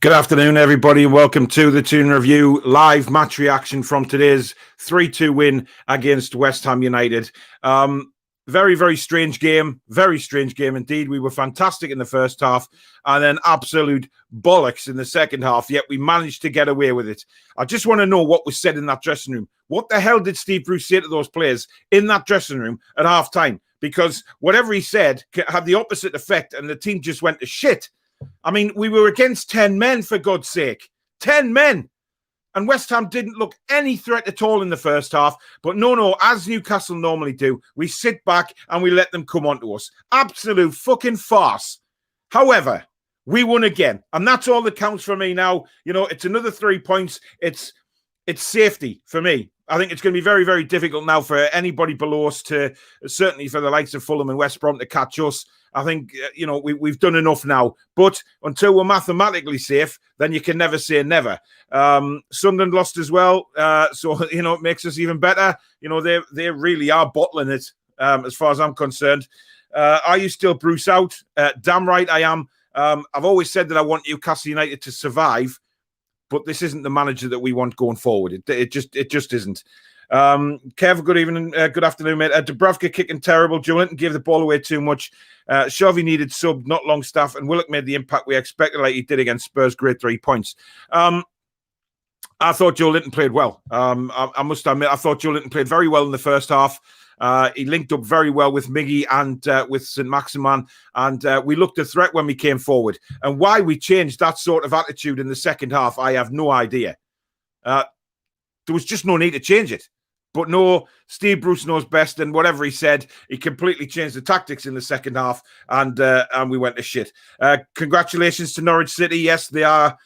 Good afternoon, everybody, and welcome to the Tune Review live match reaction from today's 3-2 win against West Ham United. Very, very strange game. Very strange game indeed. We were fantastic in the first half and then absolute bollocks in the second half, yet we managed to get away with it. I just want to know what was said in that dressing room. What the hell did Steve Bruce say to those players in that dressing room at half-time? Because whatever he said had the opposite effect and the team just went to shit. I mean, we were against 10 men, for God's sake. 10 men. And West Ham didn't look any threat at all in the first half. But no, as Newcastle normally do, we sit back and we let them come onto us. Absolute fucking farce. However, we won again. And that's all that counts for me now. You know, it's another 3 points. It's safety for me. I think it's going to be very, very difficult now for anybody below us to, certainly for the likes of Fulham and West Brom, to catch us. I think, you know, we've done enough now. But until we're mathematically safe, then you can never say never. Sunderland lost as well. So, you know, it makes us even better. You know, they really are bottling it, as far as I'm concerned. Are you still Bruce out? Damn right I am. I've always said that I want Newcastle United to survive, but this isn't the manager that we want going forward. It just isn't. Kev, good evening, good afternoon, mate. Dubravka kicking terrible. Joelinton gave the ball away too much. Shelvey needed sub, not Longstaff, and Willock made the impact we expected, like he did against Spurs. Great 3 points. I thought Joelinton played well. I must admit, I thought Joelinton played very well in the first half. He linked up very well with Miggy and with St. Maximan, and we looked a threat when we came forward. And why we changed that sort of attitude in the second half, I have no idea. There was just no need to change it. But no, Steve Bruce knows best, and whatever he said, he completely changed the tactics in the second half, and we went to shit. Congratulations to Norwich City. Yes, they are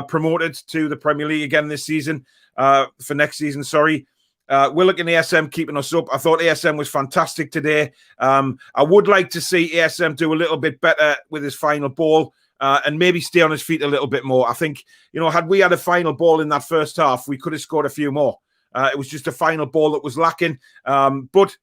promoted to the Premier League again this season, for next season, sorry. Willock and ASM keeping us up. I thought ASM was fantastic today. I would like to see ASM do a little bit better with his final ball, and maybe stay on his feet a little bit more. I think, you know, had we had a final ball in that first half, we could have scored a few more. It was just a final ball that was lacking. But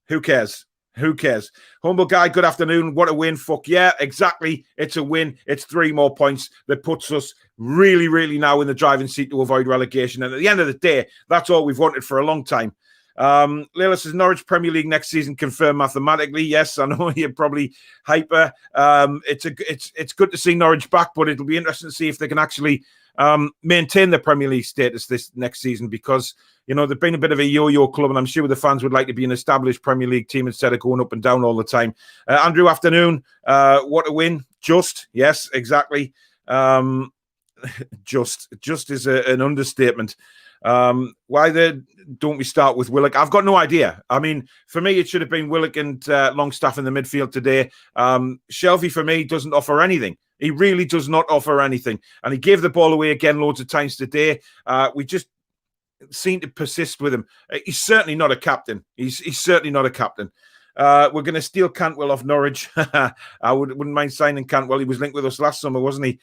who cares? Who cares? Humble Guy, good afternoon. What a win. Fuck yeah, exactly. It's a win. It's 3 more points that puts us really, really now in the driving seat to avoid relegation. And at the end of the day, that's all we've wanted for a long time. Layla says, Norwich Premier League next season confirmed mathematically. Yes, I know you're probably hyper. It's good to see Norwich back, but it'll be interesting to see if they can actually maintain the Premier League status this next season, because, you know, they've been a bit of a yo-yo club, and I'm sure the fans would like to be an established Premier League team instead of going up and down all the time. Andrew, afternoon. What a win. Just. Yes, exactly. Just is an understatement. Why don't we start with Willock? I've got no idea. I mean, for me, it should have been Willock and Longstaff in the midfield today. Shelvey, for me, doesn't offer anything. He really does not offer anything. And he gave the ball away again loads of times today. We just seem to persist with him. He's certainly not a captain. He's certainly not a captain. We're going to steal Cantwell off Norwich. I wouldn't mind signing Cantwell. He was linked with us last summer, wasn't he?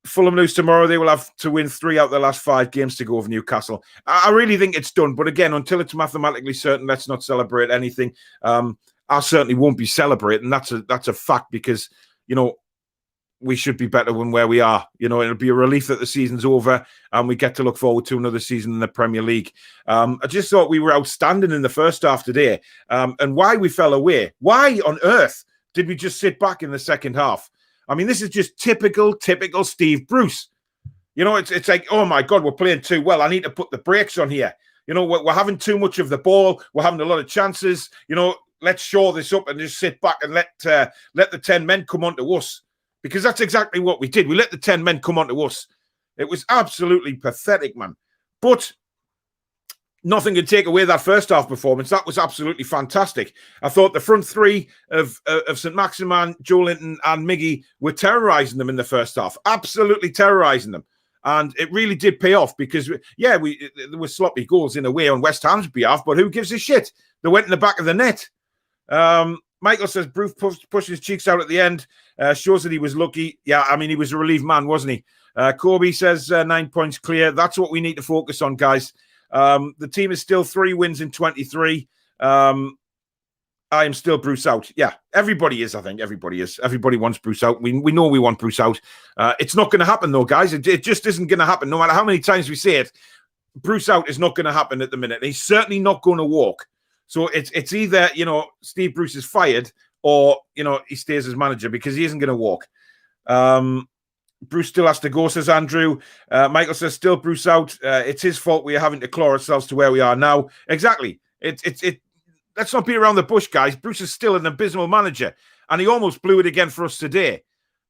Fulham lose tomorrow. They will have to win 3 out of the last 5 games to go over Newcastle. I really think it's done. But again, until it's mathematically certain, let's not celebrate anything. I certainly won't be celebrating. That's a fact, because, you know, we should be better than where we are. You know, it'll be a relief that the season's over and we get to look forward to another season in the Premier League. I just thought we were outstanding in the first half today. And why we fell away. Why on earth did we just sit back in the second half? I mean, this is just typical Steve Bruce. You know, it's like, oh my God, we're playing too well. I need to put the brakes on here. You know, we're having too much of the ball. We're having a lot of chances. You know, let's shore this up and just sit back and let the 10 men come onto us. Because that's exactly what we did. We let the 10 men come onto us. It was absolutely pathetic, man. But nothing can take away that first half performance. That was absolutely fantastic. I thought the front 3 of St. Maximan, Joelinton and Miggy were terrorising them in the first half. Absolutely terrorising them. And it really did pay off, because, yeah, there were sloppy goals in a way on West Ham's behalf, but who gives a shit? They went in the back of the net. Michael says, Bruce pushed his cheeks out at the end. Shows that he was lucky. Yeah, I mean, he was a relieved man, wasn't he? Corby says 9 points clear. That's what we need to focus on, guys. The team is still 3 wins in 23. I am still Bruce out. Yeah, everybody is. I think everybody is. Everybody wants Bruce out. We know we want Bruce out. It's not going to happen, though, guys. It just isn't going to happen. No matter how many times we say it, Bruce out is not going to happen at the minute. He's certainly not going to walk. So it's either, Steve Bruce is fired or, he stays as manager, because he isn't going to walk. Bruce still has to go, says Andrew. Michael says, still Bruce out. It's his fault we are having to claw ourselves to where we are now. Exactly. Let's not beat around the bush, guys. Bruce is still an abysmal manager, and he almost blew it again for us today.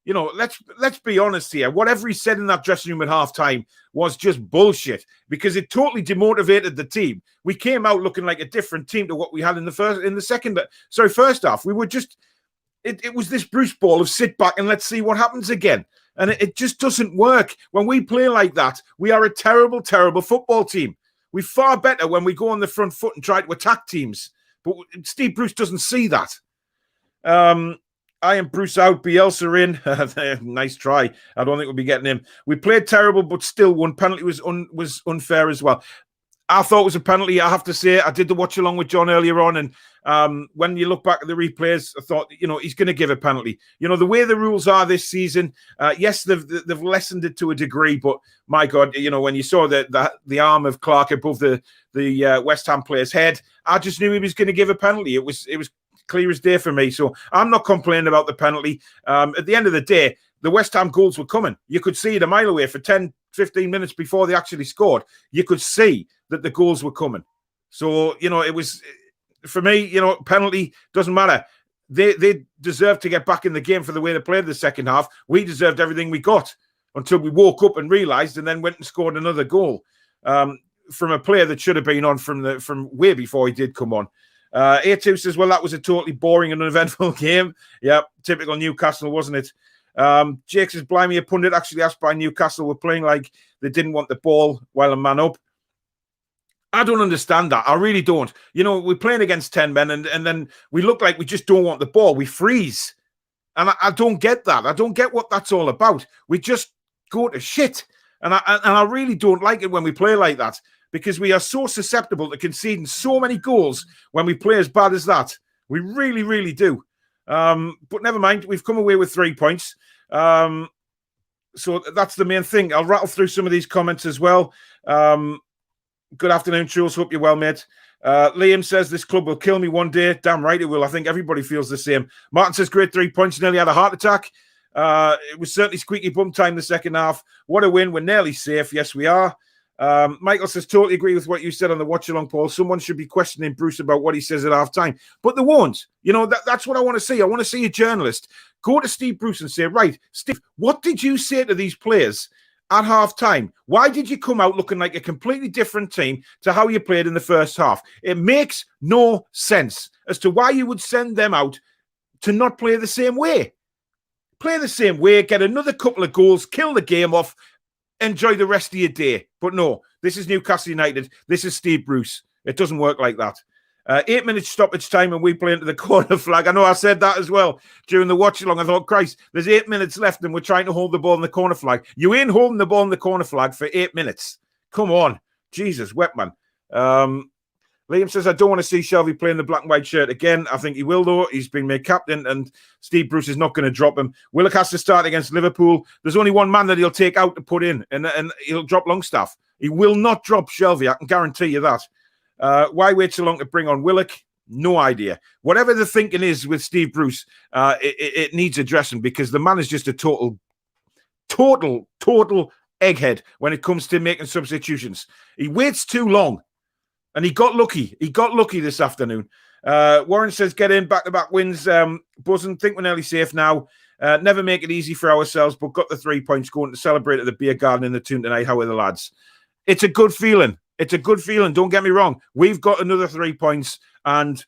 Let's be honest here. Whatever he said in that dressing room at halftime was just bullshit, because it totally demotivated the team. We came out looking like a different team to what we had in the first half. We were just, it was this Bruce ball of sit back and let's see what happens again. And it just doesn't work. When we play like that, we are a terrible, terrible football team. We're far better when we go on the front foot and try to attack teams. But Steve Bruce doesn't see that. I am Bruce out. Bielsa in. Nice try. I don't think we'll be getting him. We played terrible, but still won. Penalty was unfair as well. I thought it was a penalty. I have to say, I did the watch along with John earlier on, and when you look back at the replays, I thought, he's going to give a penalty. The way the rules are this season, yes, they've lessened it to a degree, but my God, when you saw the arm of Clark above the West Ham player's head, I just knew he was going to give a penalty. It was clear as day for me. So I'm not complaining about the penalty. At the end of the day, the West Ham goals were coming. You could see it a mile away for 10, 15 minutes before they actually scored. You could see that the goals were coming. So, it was, for me, penalty doesn't matter. They deserved to get back in the game for the way they played the second half. We deserved everything we got until we woke up and realised, and then went and scored another goal from a player that should have been on from way before he did come on. A2 says, well, that was a totally boring and uneventful game. Yeah, typical Newcastle, wasn't it? Jake says, blimey, a pundit actually asked by Newcastle were playing like they didn't want the ball while a man up. I don't understand that. I really don't. We're playing against 10 men and then we look like we just don't want the ball. We freeze. And I don't get that. I don't get what that's all about. We just go to shit. And I really don't like it when we play like that, because we are so susceptible to conceding so many goals when we play as bad as that. We really, really do. But never mind. We've come away with 3 points. So that's the main thing. I'll rattle through some of these comments as well. Good afternoon, Jules. Hope you're well, mate. Liam says, this club will kill me one day. Damn right it will. I think everybody feels the same. Martin says, great 3 points. Nearly had a heart attack. It was certainly squeaky bum time the second half. What a win. We're nearly safe. Yes, we are. Michael says, totally agree with what you said on the watch along, Paul. Someone should be questioning Bruce about what he says at half time, but they won't. That's what I want to see. I want to see a journalist go to Steve Bruce and say, right, Steve, what did you say to these players at half time? Why did you come out looking like a completely different team to how you played in the first half? It makes no sense as to why you would send them out to not play the same way. Play the same way, get another couple of goals, kill the game off, enjoy the rest of your day. But no, this is Newcastle United. This is Steve Bruce. It doesn't work like that. 8 minutes stoppage time and we play into the corner flag. I know I said that as well during the watch along. I thought, Christ, there's 8 minutes left and we're trying to hold the ball in the corner flag. You ain't holding the ball in the corner flag for 8 minutes. Come on. Jesus, wet man. Liam says, I don't want to see Shelby playing the black and white shirt again. I think he will, though. He's been made captain, and Steve Bruce is not going to drop him. Willock has to start against Liverpool. There's only one man that he'll take out to put in, and he'll drop Longstaff. He will not drop Shelby. I can guarantee you that. Why wait so long to bring on Willock? No idea. Whatever the thinking is with Steve Bruce, it needs addressing, because the man is just a total egghead when it comes to making substitutions. He waits too long. And he got lucky. He got lucky this afternoon. Warren says, get in, back-to-back wins. Buzzing, think we're nearly safe now. Never make it easy for ourselves, but got the 3 points, going to celebrate at the beer garden in the Toon tonight. How are the lads? It's a good feeling. It's a good feeling. Don't get me wrong. We've got another 3 points, and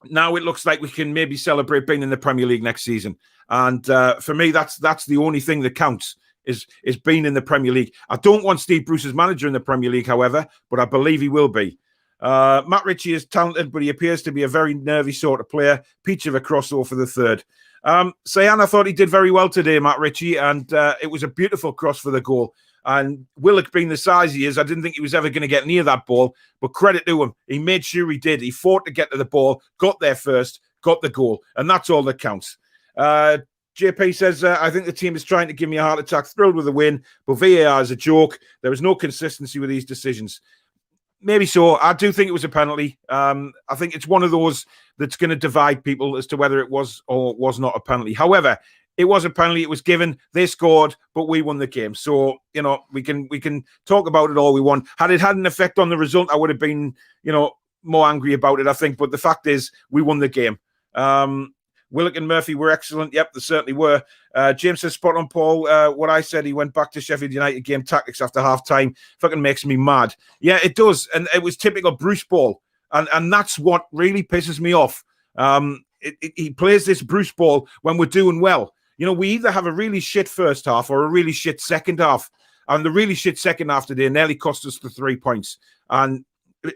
now it looks like we can maybe celebrate being in the Premier League next season. And for me, that's the only thing that counts. Is being in the Premier League. I don't want Steve Bruce as manager in the Premier League, however, but I believe he will be. Matt Ritchie is talented, but he appears to be a very nervy sort of player. Peach of a crossover for the third. Sayan, I thought he did very well today, Matt Ritchie, and it was a beautiful cross for the goal. And Willock, being the size he is, I didn't think he was ever going to get near that ball, but credit to him. He made sure he did. He fought to get to the ball, got there first, got the goal, and that's all that counts. JP says, I think the team is trying to give me a heart attack, thrilled with the win, but VAR is a joke. There is no consistency with these decisions. Maybe so. I do think it was a penalty. I think it's one of those that's going to divide people as to whether it was or was not a penalty. However, it was a penalty. It was given. They scored, but we won the game. So, we can talk about it all we want. Had it had an effect on the result, I would have been, more angry about it, I think. But the fact is, we won the game. Willock and Murphy were excellent. Yep, they certainly were. James says, spot on, Paul. What I said, he went back to Sheffield United game tactics after half-time. Fucking makes me mad. Yeah, it does. And it was typical Bruce ball. And that's what really pisses me off. He plays this Bruce ball when we're doing well. We either have a really shit first half or a really shit second half. And the really shit second half today nearly cost us the 3 points. And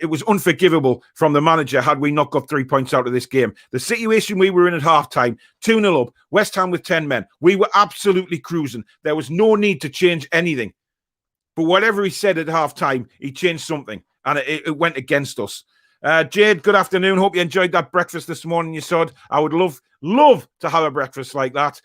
it was unforgivable from the manager had we not got 3 points out of this game. The situation we were in at halftime, 2-0 up, West Ham with 10 men. We were absolutely cruising. There was no need to change anything. But whatever he said at halftime, he changed something. And it went against us. Jade, good afternoon. Hope you enjoyed that breakfast this morning, you sod. I would love to have a breakfast like that.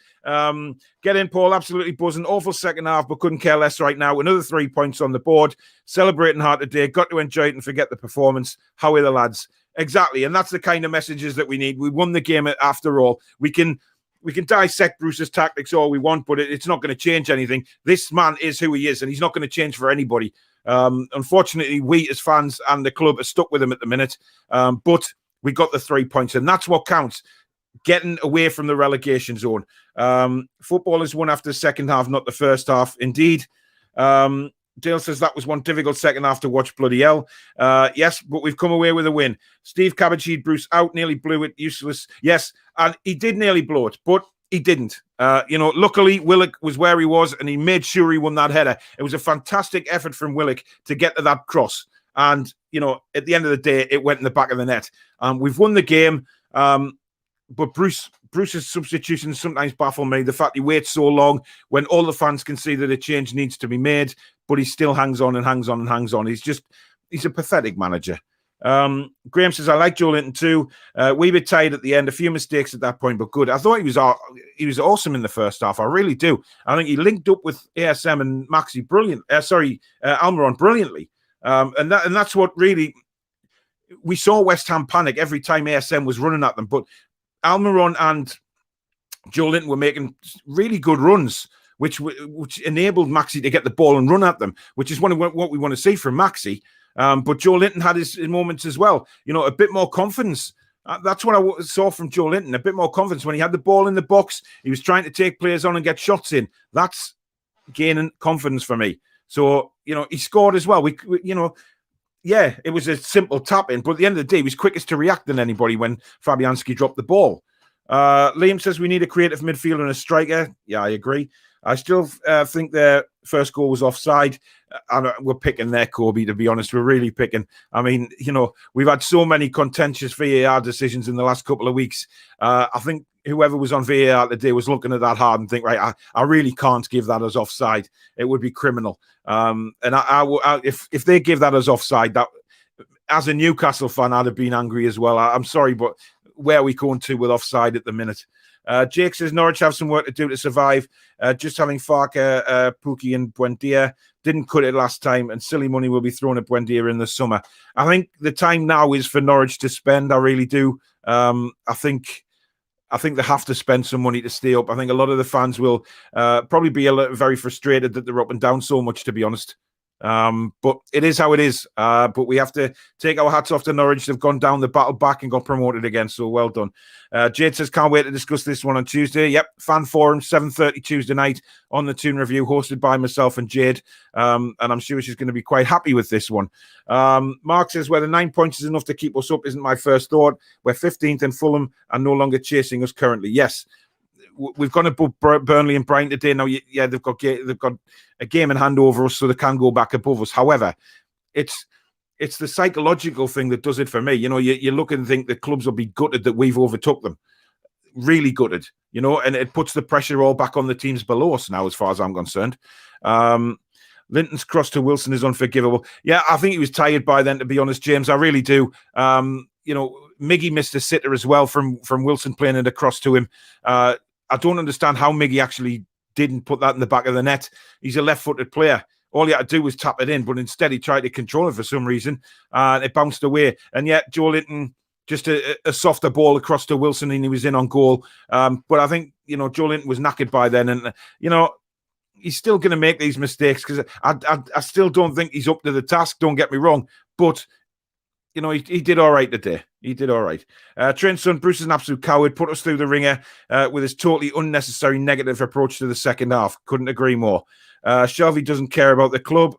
Get in, Paul. Absolutely buzzing. Awful second half, but couldn't care less right now. Another 3 points on the board. Celebrating hard today. Got to enjoy it and forget the performance. How are the lads? Exactly. And that's the kind of messages that we need. We won the game after all. We can dissect Bruce's tactics all we want, but it's not going to change anything. This man is who he is, and he's not going to change for anybody. Unfortunately, we as fans and the club are stuck with him at the minute. But we got the 3 points, and that's what counts. Getting away from the relegation zone. Football is won after the second half, not the first half. Indeed. Dale says that was one difficult second half to watch, bloody hell. Yes, but we've come away with a win. Steve Cabbage, Bruce out, nearly blew it, useless. Yes, and he did nearly blow it, but he didn't. Luckily, Willock was where he was, and he made sure he won that header. It was a fantastic effort from Willock to get to that cross. And, at the end of the day, it went in the back of the net. We've won the game. But Bruce's substitutions sometimes baffle me. The fact he waits so long when all the fans can see that a change needs to be made, but he still hangs on and hangs on and hangs on. He's a pathetic manager. Graham says, I like Joe Linton too. We were tired at the end, a few mistakes at that point, but good. I thought he was awesome in the first half. I really do. I think he linked up with ASM and Maxi Almiron brilliantly. And that's what really, we saw West Ham panic every time ASM was running at them, but Almiron and Joe Linton were making really good runs, which enabled Maxi to get the ball and run at them, which is what we want to see from Maxi. But Joe Linton had his moments as well. A bit more confidence. That's what I saw from Joe Linton, a bit more confidence. When he had the ball in the box, he was trying to take players on and get shots in. That's gaining confidence for me. So, he scored as well. Yeah, it was a simple tap-in, but at the end of the day, he was quickest to react than anybody when Fabianski dropped the ball. Liam says we need a creative midfielder and a striker. Yeah, I agree. I still think their first goal was offside. And we're picking there, Kobe, to be honest. We're really picking. I mean, we've had so many contentious VAR decisions in the last couple of weeks. I think whoever was on VAR today was looking at that hard and think, right, I really can't give that as offside. It would be criminal. And if they give that as offside, that as a Newcastle fan, I'd have been angry as well. I'm sorry, but where are we going to with offside at the minute? Jake says Norwich have some work to do to survive. Just having Farke, Pookie and Buendia didn't cut it last time, and silly money will be thrown at Buendia in the summer. I think the time now is for Norwich to spend. I really do. I think they have to spend some money to stay up. I think a lot of the fans will probably be very frustrated that they're up and down so much, to be honest. But it is how it is. But we have to take our hats off to Norwich. They've gone down the battle back and got promoted again. So well done. Jade says, can't wait to discuss this one on Tuesday. Yep. Fan Forum, 7:30 Tuesday night on the Toon Review, hosted by myself and Jade. And I'm sure she's going to be quite happy with this one. Mark says, whether 9 points is enough to keep us up isn't my first thought. We're 15th in Fulham and no longer chasing us currently. Yes. We've gone above Burnley and Brighton today. Now, yeah, they've got a game in hand over us, so they can go back above us. However, it's the psychological thing that does it for me. You look and think the clubs will be gutted that we've overtook them. really gutted, you know, and it puts the pressure all back on the teams below us now, as far as I'm concerned. Linton's cross to Wilson is unforgivable. Yeah, I think he was tired by then, to be honest, James. I really do. You know, Miggy missed a sitter as well from Wilson playing it across to him. I don't understand how Miggy actually didn't put that in the back of the net. He's a left-footed player. All he had to do was tap it in, but instead he tried to control it for some reason, and it bounced away. And yet Joe Linton, just a softer ball across to Wilson, and he was in on goal. But I think, you know, Joe Linton was knackered by then, and, you know, he's still going to make these mistakes, because I still don't think he's up to the task, don't get me wrong. But, you know, he did all right today. He did all right. Trent's son, Bruce is an absolute coward, put us through the ringer with his totally unnecessary negative approach to the second half. Couldn't agree more. Shelby doesn't care about the club.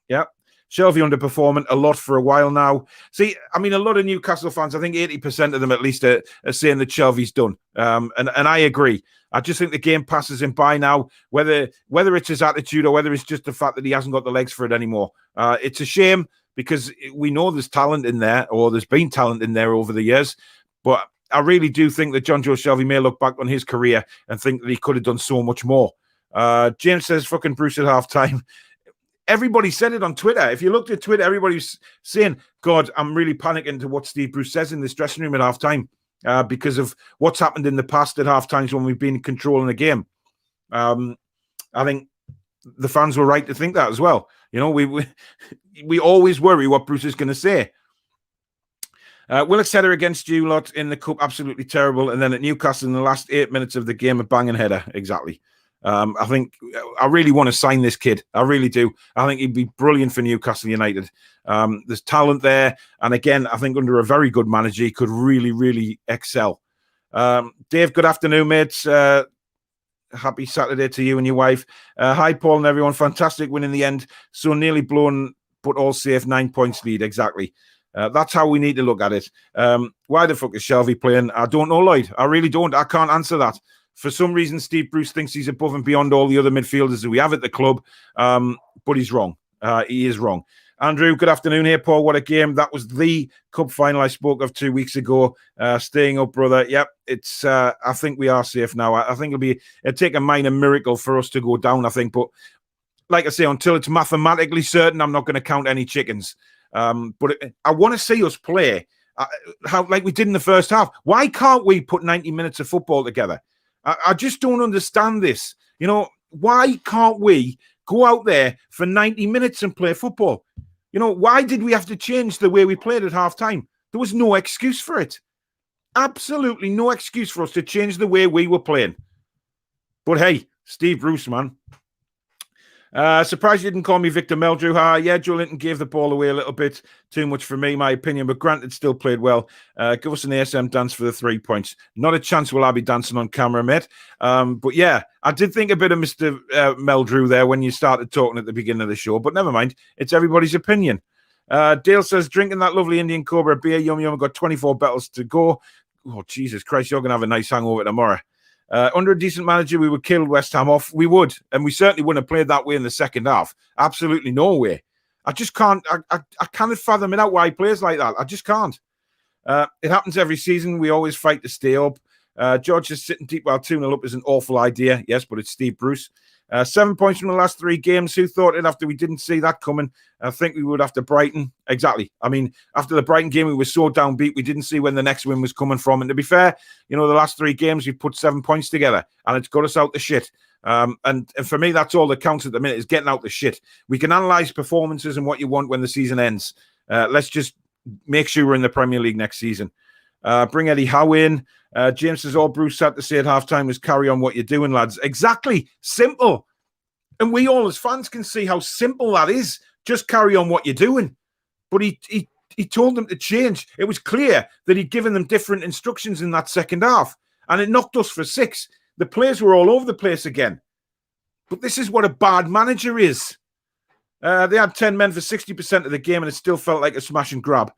Yeah. Shelby underperforming a lot for a while now. See, I mean, a lot of Newcastle fans, I think 80% of them at least are saying that Shelby's done. And I agree. I just think the game passes him by now, whether it's his attitude or whether it's just the fact that he hasn't got the legs for it anymore. It's a shame, because we know there's talent in there, or there's been talent in there over the years. But I really do think that John Joe Shelby may look back on his career and think that he could have done so much more. James says, fucking Bruce at halftime. Everybody said it on Twitter. If you looked at Twitter, everybody was saying, God, I'm really panicking to what Steve Bruce says in this dressing room at halftime, because of what's happened in the past at half times when we've been controlling the game. I think the fans were right to think that as well. You know, we always worry what Bruce is going to say. Willock's header against you lot in the cup, absolutely terrible. And then at Newcastle in the last 8 minutes of the game, a banging header. Exactly. I think I really want to sign this kid. I really do. I think he'd be brilliant for Newcastle United. There's talent there. And again, I think under a very good manager, he could really, really excel. Dave, good afternoon, mates. Happy Saturday to you and your wife. Hi, Paul and everyone. Fantastic win in the end. So nearly blown, but all safe. 9 points lead. Exactly. That's how we need to look at it. Why the fuck is Shelby playing? I don't know, Lloyd. I really don't. I can't answer that. For some reason, Steve Bruce thinks he's above and beyond all the other midfielders that we have at the club, but he's wrong. He is wrong. Andrew, good afternoon here, Paul. What a game. That was the cup final I spoke of 2 weeks ago. Staying up, brother. Yep, it's. I think we are safe now. I think it'll take a minor miracle for us to go down, I think. But like I say, until it's mathematically certain, I'm not going to count any chickens. But I want to see us play how like we did in the first half. Why can't we put 90 minutes of football together? I just don't understand this. You know, why can't we go out there for 90 minutes and play football? You know, why did we have to change the way we played at halftime? There was no excuse for it. Absolutely no excuse for us to change the way we were playing. But hey, Steve Bruce, man. Surprised you didn't call me Victor Meldrew. Yeah, Joe Linton gave the ball away a little bit too much for me, my opinion, but granted, still played well. Give us an ASM dance for the 3 points. Not a chance will I be dancing on camera, mate. But yeah, I did think a bit of Mr. Meldrew there when you started talking at the beginning of the show, but never mind. It's everybody's opinion. Dale says, drinking that lovely Indian Cobra beer, yum yum, got 24 battles to go. Oh, Jesus Christ, you're going to have a nice hangover tomorrow. Under a decent manager, we would kill West Ham off. We would. And we certainly wouldn't have played that way in the second half. Absolutely no way. I just can't. I cannot fathom it out why he plays like that. I just can't. It happens every season. We always fight to stay up. George is sitting deep while 2-0 up is an awful idea. Yes, but it's Steve Bruce. 7 points from the last 3 games. Who thought it after we didn't see that coming? I think we would after Brighton. Exactly. I mean, after the Brighton game, we were so downbeat. We didn't see when the next win was coming from. And to be fair, you know, the last 3 games, we've put 7 points together and it's got us out the shit. And for me, that's all that counts at the minute is getting out the shit. We can analyze performances and what you want when the season ends. Let's just make sure we're in the Premier League next season. Bring Eddie Howe in. James says, all Bruce had to say at halftime was carry on what you're doing, lads. Exactly. Simple. And we all as fans can see how simple that is. Just carry on what you're doing. But he told them to change. It was clear that he'd given them different instructions in that second half. And it knocked us for 6. The players were all over the place again. But this is what a bad manager is. They had 10 men for 60% of the game and it still felt like a smash and grab.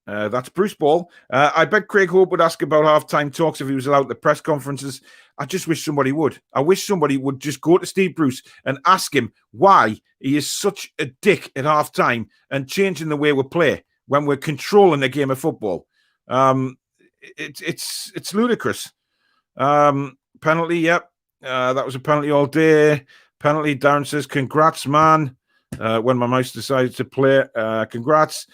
That's Bruce Ball. I bet Craig Hope would ask about halftime talks if he was allowed at the press conferences. I just wish somebody would. I wish somebody would just go to Steve Bruce and ask him why he is such a dick at halftime and changing the way we play when we're controlling a game of football. it's ludicrous. Penalty, yep. That was a penalty all day. Penalty, Darren says, congrats, man. When my mouse decided to play, congrats.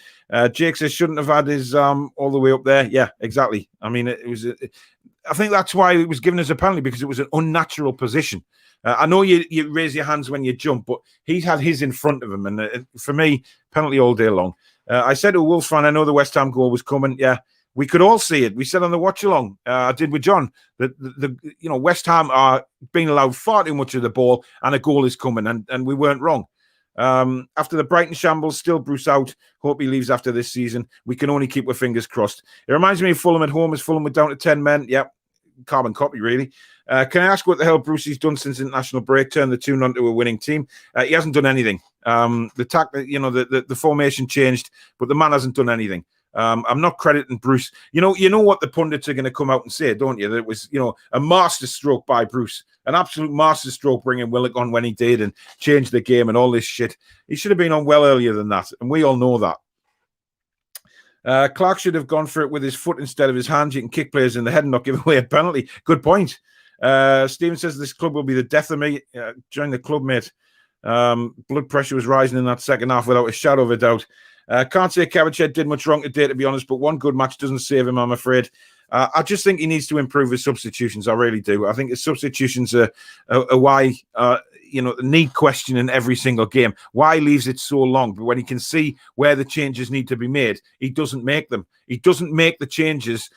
Jake says, shouldn't have had his all the way up there. Yeah, exactly. I mean, I think that's why it was given as a penalty, because it was an unnatural position. I know you raise your hands when you jump, but he had his in front of him. And for me, penalty all day long. I said to a Wolves fan, I know the West Ham goal was coming. Yeah, we could all see it. We said on the watch along, I did with John, that the West Ham are being allowed far too much of the ball, and a goal is coming, and we weren't wrong. After the Brighton shambles, still Bruce out. Hope he leaves after this season. We can only keep our fingers crossed. It reminds me of Fulham at home, as Fulham were down to 10 men. Yep, carbon copy, really. Can I ask what the hell Brucey's done since international break? Turned the tune onto a winning team. He hasn't done anything. The formation changed, but the man hasn't done anything. I'm not crediting Bruce. You know what the pundits are going to come out and say, don't you? That it was, a master stroke by Bruce, an absolute master stroke bringing Willock on when he did and changed the game and all this shit. He should have been on well earlier than that, and we all know that. Clark should have gone for it with his foot instead of his hand. You can kick players in the head and not give away a penalty. Good point. Stephen says this club will be the death of me. Join the club, mate. Blood pressure was rising in that second half without a shadow of a doubt. Can't say Cabochet did much wrong today, to be honest, but one good match doesn't save him, I'm afraid. I just think he needs to improve his substitutions. I really do. I think his substitutions are why, the need question in every single game. Why leaves it so long? But when he can see where the changes need to be made, he doesn't make them. He doesn't make the changes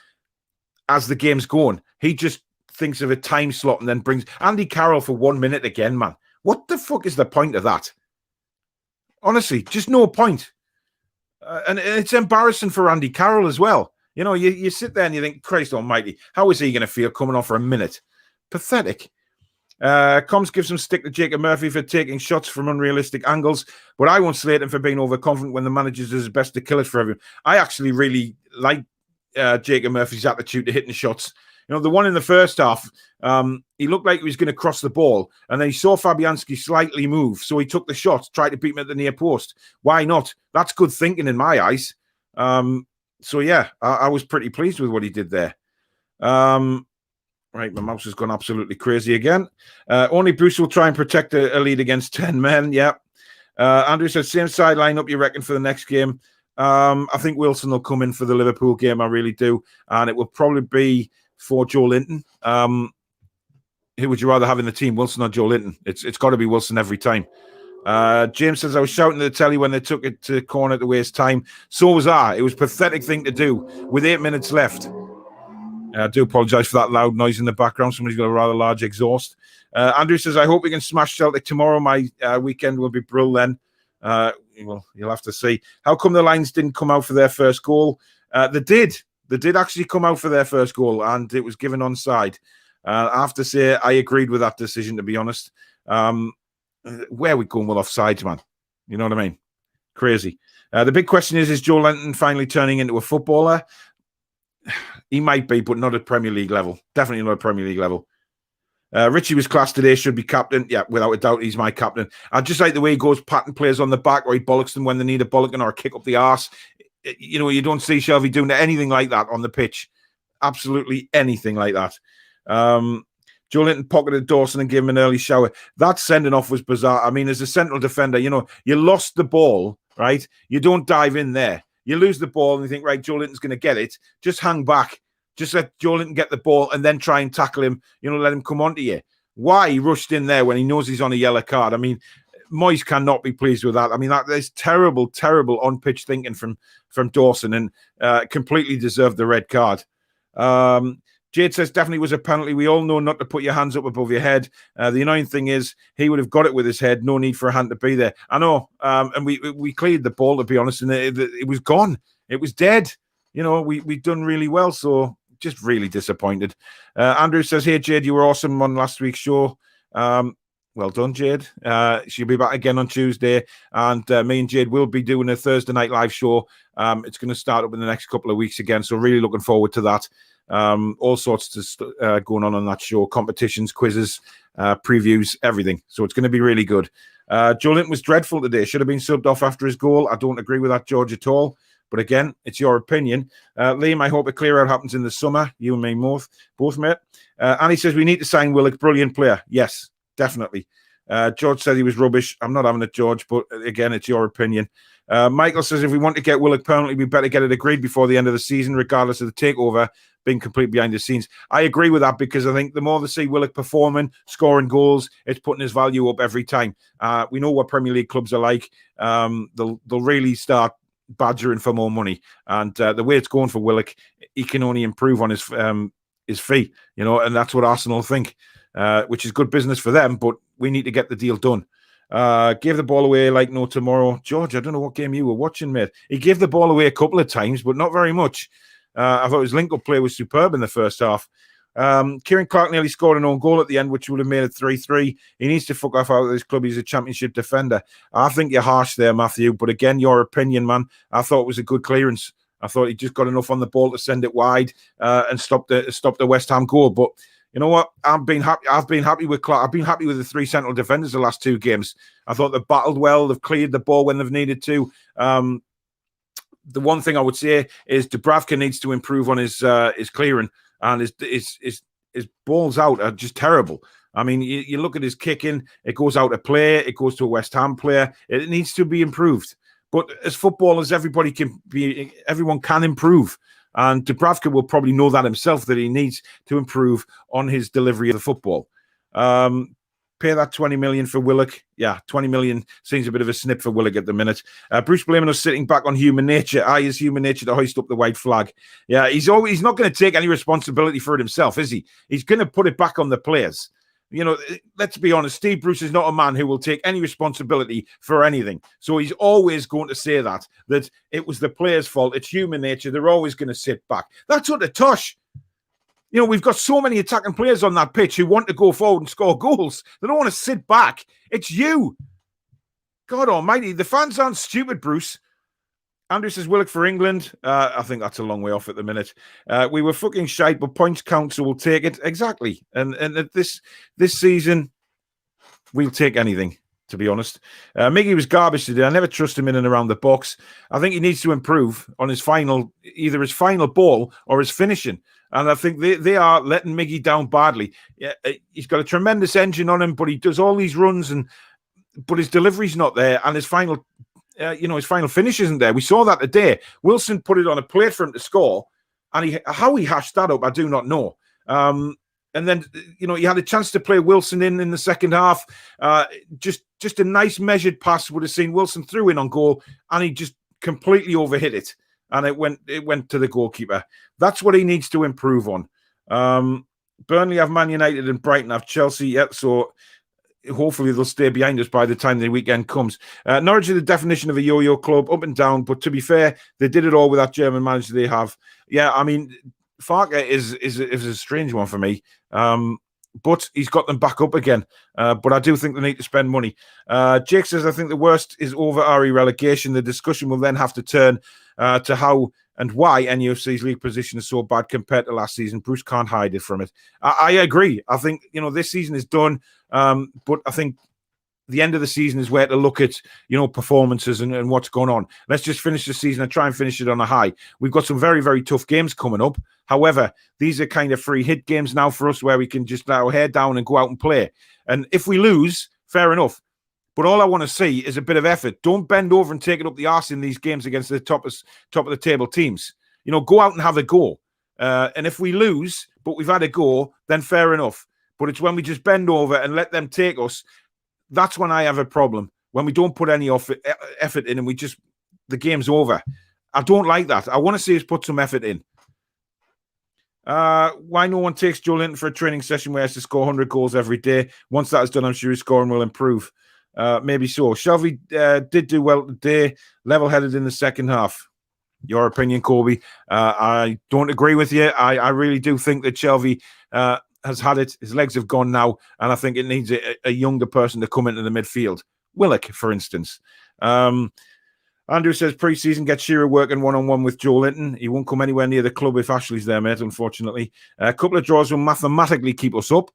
as the game's going. He just thinks of a time slot and then brings Andy Carroll for 1 minute again, man. What the fuck is the point of that? Honestly, just no point. And it's embarrassing for Andy Carroll as well. You sit there and you think, Christ almighty, how is he going to feel coming off for a minute? Pathetic. Combs gives some stick to Jacob Murphy for taking shots from unrealistic angles, but I won't slate him for being overconfident when the manager does his best to kill it for everyone. I actually really like Jacob Murphy's attitude to hitting shots. The one in the first half, he looked like he was going to cross the ball, and then he saw Fabianski slightly move, so he took the shot, tried to beat him at the near post. Why not? That's good thinking in my eyes. So, yeah, I was pretty pleased with what he did there. Right, my mouse has gone absolutely crazy again. Only Bruce will try and protect a lead against 10 men, yeah. Andrew says, same side lineup, you reckon, for the next game? I think Wilson will come in for the Liverpool game, I really do, and it will probably be for Joe Linton. Who would you rather have in the team, Wilson or Joe Linton? It's got to be Wilson every time. James says, I was shouting at the telly when they took it to corner to waste time. So was I. It was a pathetic thing to do with 8 minutes left. I do apologise for that loud noise in the background. Somebody's got a rather large exhaust. Andrew says, I hope we can smash Celtic tomorrow. My weekend will be brilliant then. Well, you'll have to see. How come the Lions didn't come out for their first goal? They did. They did actually come out for their first goal, and it was given onside. I have to say, I agreed with that decision, to be honest. Where are we going with offsides, man? You know what I mean? Crazy. The big question is Joe Linton finally turning into a footballer? He might be, but not at Premier League level. Definitely not at Premier League level. Richie was class today, should be captain. Yeah, without a doubt, he's my captain. I just like the way he goes patting players on the back, or he bollocks them when they need a bollocking or a kick up the arse. You don't see Shelby doing anything like that on the pitch. Absolutely anything like that. Joe Linton pocketed Dawson and gave him an early shower. That sending off was bizarre. I mean, as a central defender, you lost the ball, right? You don't dive in there. You lose the ball and you think, right, Joe Linton's going to get it. Just hang back. Just let Joe Linton get the ball and then try and tackle him. Let him come onto you. Why he rushed in there when he knows he's on a yellow card? I mean, Moyes cannot be pleased with that. I mean, that is terrible, terrible on-pitch thinking from Dawson, and completely deserved the red card. Jade says definitely was a penalty. We all know not to put your hands up above your head. The annoying thing is he would have got it with his head. No need for a hand to be there. I know. And we cleared the ball, to be honest, and it was gone. It was dead. We've done really well. So just really disappointed. Andrew says, hey, Jade, you were awesome on last week's show. Well done, Jade. She'll be back again on Tuesday. And me and Jade will be doing a Thursday night live show. It's going to start up in the next couple of weeks again. So really looking forward to that. All sorts of going on that show, competitions, quizzes, previews, everything. So it's going to be really good. Joe Linton was dreadful today. Should have been subbed off after his goal. I don't agree with that, George, at all. But again, it's your opinion. Liam, I hope a clear out happens in the summer. You and me both, mate. And he says we need to sign Willock, brilliant player. Yes, definitely. George said he was rubbish. I'm not having it, George, but again, it's your opinion. Michael says if we want to get Willock permanently, we better get it agreed before the end of the season, regardless of the takeover being complete behind the scenes. I agree with that because I think the more they see Willock performing, scoring goals, it's putting his value up every time. We know what Premier League clubs are like. They'll really start badgering for more money, and the way it's going for Willock, he can only improve on his fee, and that's what Arsenal think, which is good business for them. But we need to get the deal done. Gave the ball away like no tomorrow. George, I don't know what game you were watching, mate. He gave the ball away a couple of times, but not very much. I thought his link-up play was superb in the first half. Kieran Clark nearly scored an own goal at the end, which would have made it 3-3. He needs to fuck off out of this club. He's a championship defender. I think you're harsh there, Matthew. But again, your opinion, man. I thought it was a good clearance. I thought he just got enough on the ball to send it wide and stop the West Ham goal. But you know what? I've been happy with Clark. I've been happy with the three central defenders the last two games. I thought they've battled well. They've cleared the ball when they've needed to. The one thing I would say is Dubravka needs to improve on his clearing, and his balls out are just terrible. I mean, you look at his kicking; it goes out of play, it goes to a West Ham player. It needs to be improved. But as footballers, everyone can improve, and Dubravka will probably know that himself, that he needs to improve on his delivery of the football. Pay that 20 million for Willock. Yeah, 20 million seems a bit of a snip for Willock at the minute. Bruce blaming us sitting back on human nature. Is human nature to hoist up the white flag? Yeah, he's not going to take any responsibility for it himself, is he? He's going to put it back on the players. Let's be honest, Steve Bruce is not a man who will take any responsibility for anything. So he's always going to say that it was the players' fault. It's human nature. They're always going to sit back. That's what the tosh. We've got so many attacking players on that pitch who want to go forward and score goals. They don't want to sit back. It's you. God almighty. The fans aren't stupid, Bruce. Andrew says, Willock for England. I think that's a long way off at the minute. We were fucking shite, but points count, so we'll take it. Exactly. And this season, we'll take anything, to be honest. Miggy was garbage today. I never trust him in and around the box. I think he needs to improve on either his final ball or his finishing. And I think they are letting Miggy down badly. Yeah, he's got a tremendous engine on him, but he does all these runs, but his delivery's not there, and his final finish isn't there. We saw that today. Wilson put it on a plate for him to score, and how he hashed that up, I do not know. And then, he had a chance to play Wilson in the second half. Just a nice measured pass would have seen Wilson through in on goal, and he just completely overhit it. And it went to the goalkeeper. That's what he needs to improve on. Burnley have Man United and Brighton have Chelsea. Yet, so hopefully they'll stay behind us by the time the weekend comes. Norwich are the definition of a yo-yo club, up and down. But to be fair, they did it all with that German manager they have. Yeah, I mean, Farke is a strange one for me. But he's got them back up again. But I do think they need to spend money. Jake says, I think the worst is over RE relegation. The discussion will then have to turn to how and why NUFC's league position is so bad compared to last season. Bruce can't hide it from it. I agree. I think, this season is done. But I think the end of the season is where to look at, performances and what's going on. Let's just finish the season and try and finish it on a high. We've got some very, very tough games coming up. However, these are kind of free hit games now for us where we can just let our hair down and go out and play. And if we lose, fair enough. But all I want to see is a bit of effort. Don't bend over and take it up the arse in these games against the top of the table teams. Go out and have a go. And if we lose, but we've had a go, then fair enough. But it's when we just bend over and let them take us. That's when I have a problem. When we don't put any effort in and the game's over. I don't like that. I want to see us put some effort in. Why no one takes Joe Linton for a training session where he has to score 100 goals every day? Once that is done, I'm sure his scoring will improve. Maybe so. Shelby did do well today, level-headed in the second half. Your opinion, Colby. I don't agree with you. I really do think that Shelby has had it. His legs have gone now, and I think it needs a younger person to come into the midfield. Willock, for instance. Andrew says pre-season get Shearer working one-on-one with Joe Linton. He won't come anywhere near the club if Ashley's there, mate, unfortunately. A couple of draws will mathematically keep us up.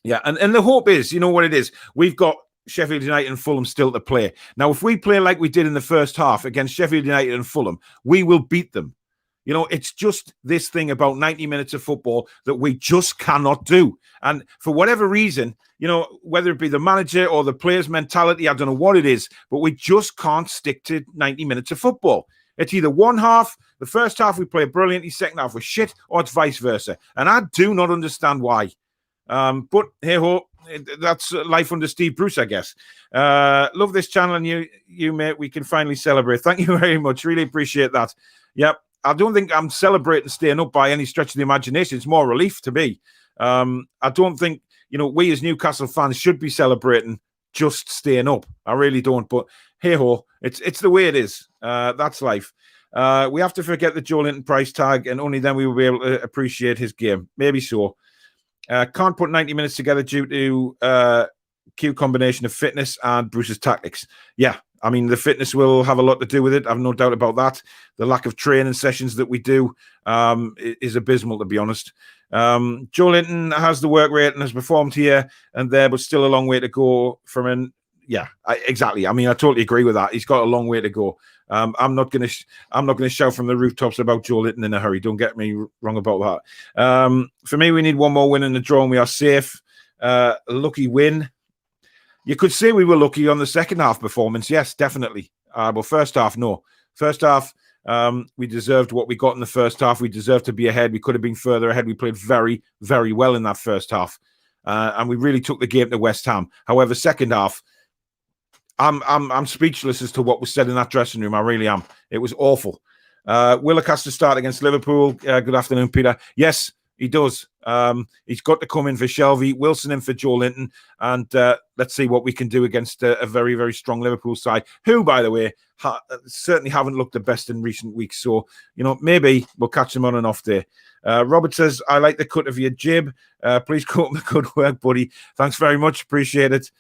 Yeah, and the hope is, you know what it is? We've got Sheffield United and Fulham still to play. Now, if we play like we did in the first half against Sheffield United and Fulham, we will beat them. You know, it's just this thing about 90 minutes of football that we just cannot do. And for whatever reason, you know, whether it be the manager or the players' mentality, I don't know what it is, but we just can't stick to 90 minutes of football. It's either one half, the first half we play brilliantly, second half we're shit, or it's vice versa. And I do not understand why. But hey-ho, that's life under Steve Bruce, I guess. Love this channel and you, mate. We can finally celebrate. Thank you very much. Really appreciate that. Yep. I don't think I'm celebrating staying up by any stretch of the imagination. It's more relief to me. I don't think, you know, we as Newcastle fans should be celebrating just staying up. I really don't. But hey-ho, it's the way it is. That's life. We have to forget the Joe Linton price tag, and only then we will be able to appreciate his game. Maybe so. Can't put 90 minutes together due to Q combination of fitness and Bruce's tactics. Yeah, I mean, the fitness will have a lot to do with it. I've no doubt about that. The lack of training sessions that we do is abysmal, to be honest. Joe Linton has the work rate and has performed here and there, but still a long way to go from an... Yeah, exactly. I mean, I totally agree with that. He's got a long way to go. I'm not going to shout from the rooftops about Joe Linton in a hurry. Don't get me wrong about that. For me, we need one more win in the draw and we are safe. Lucky win. You could say we were lucky on the second half performance. Yes, definitely. But first half, no. First half, we deserved what we got in the first half. We deserved to be ahead. We could have been further ahead. We played very, very well in that first half. And we really took the game to West Ham. However, second half, I'm speechless as to what was said in that dressing room. I really am. It was awful. Willock has to start against Liverpool. Good afternoon, Peter. Yes, he does. He's got to come in for Shelvey, Wilson in for Joe Linton, and let's see what we can do against a very, very strong Liverpool side, who, by the way, certainly haven't looked the best in recent weeks. So, you know, maybe we'll catch them on an off day. Robert says, I like the cut of your jib. Please cut the good work, buddy. Thanks very much. Appreciate it.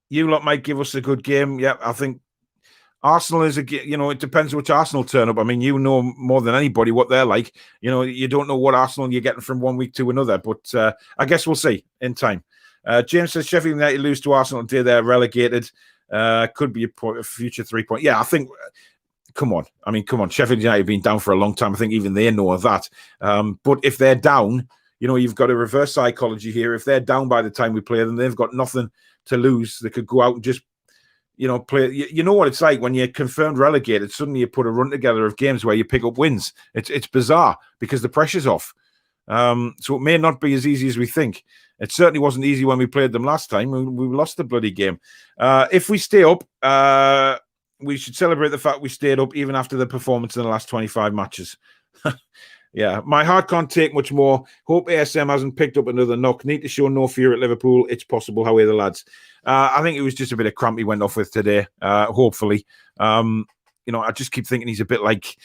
You lot might give us a good game. Yeah, I think Arsenal is it depends which Arsenal turn up. I mean, you know more than anybody what they're like. You know, you don't know what Arsenal you're getting from one week to another, but I guess we'll see in time. James says Sheffield United lose to Arsenal today, they're relegated. Could be a future 3 point. Yeah, I think, come on. I mean, come on. Sheffield United have been down for a long time. I think even they know of that. But if they're down, you know, you've got a reverse psychology here. If they're down by the time we play them, they've got nothing to lose. They could go out and just, you know, play. You know what it's like when you're confirmed relegated. Suddenly you put a run together of games where you pick up wins. It's bizarre because the pressure's off. So it may not be as easy as we think. It certainly wasn't easy when we played them last time. We lost the bloody game. If we stay up, we should celebrate the fact we stayed up even after the performance in the last 25 matches. Yeah, my heart can't take much more. Hope ASM hasn't picked up another knock. Need to show no fear at Liverpool. It's possible. How are the lads? I think it was just a bit of cramp he went off with today, hopefully. You know, I just keep thinking he's a bit like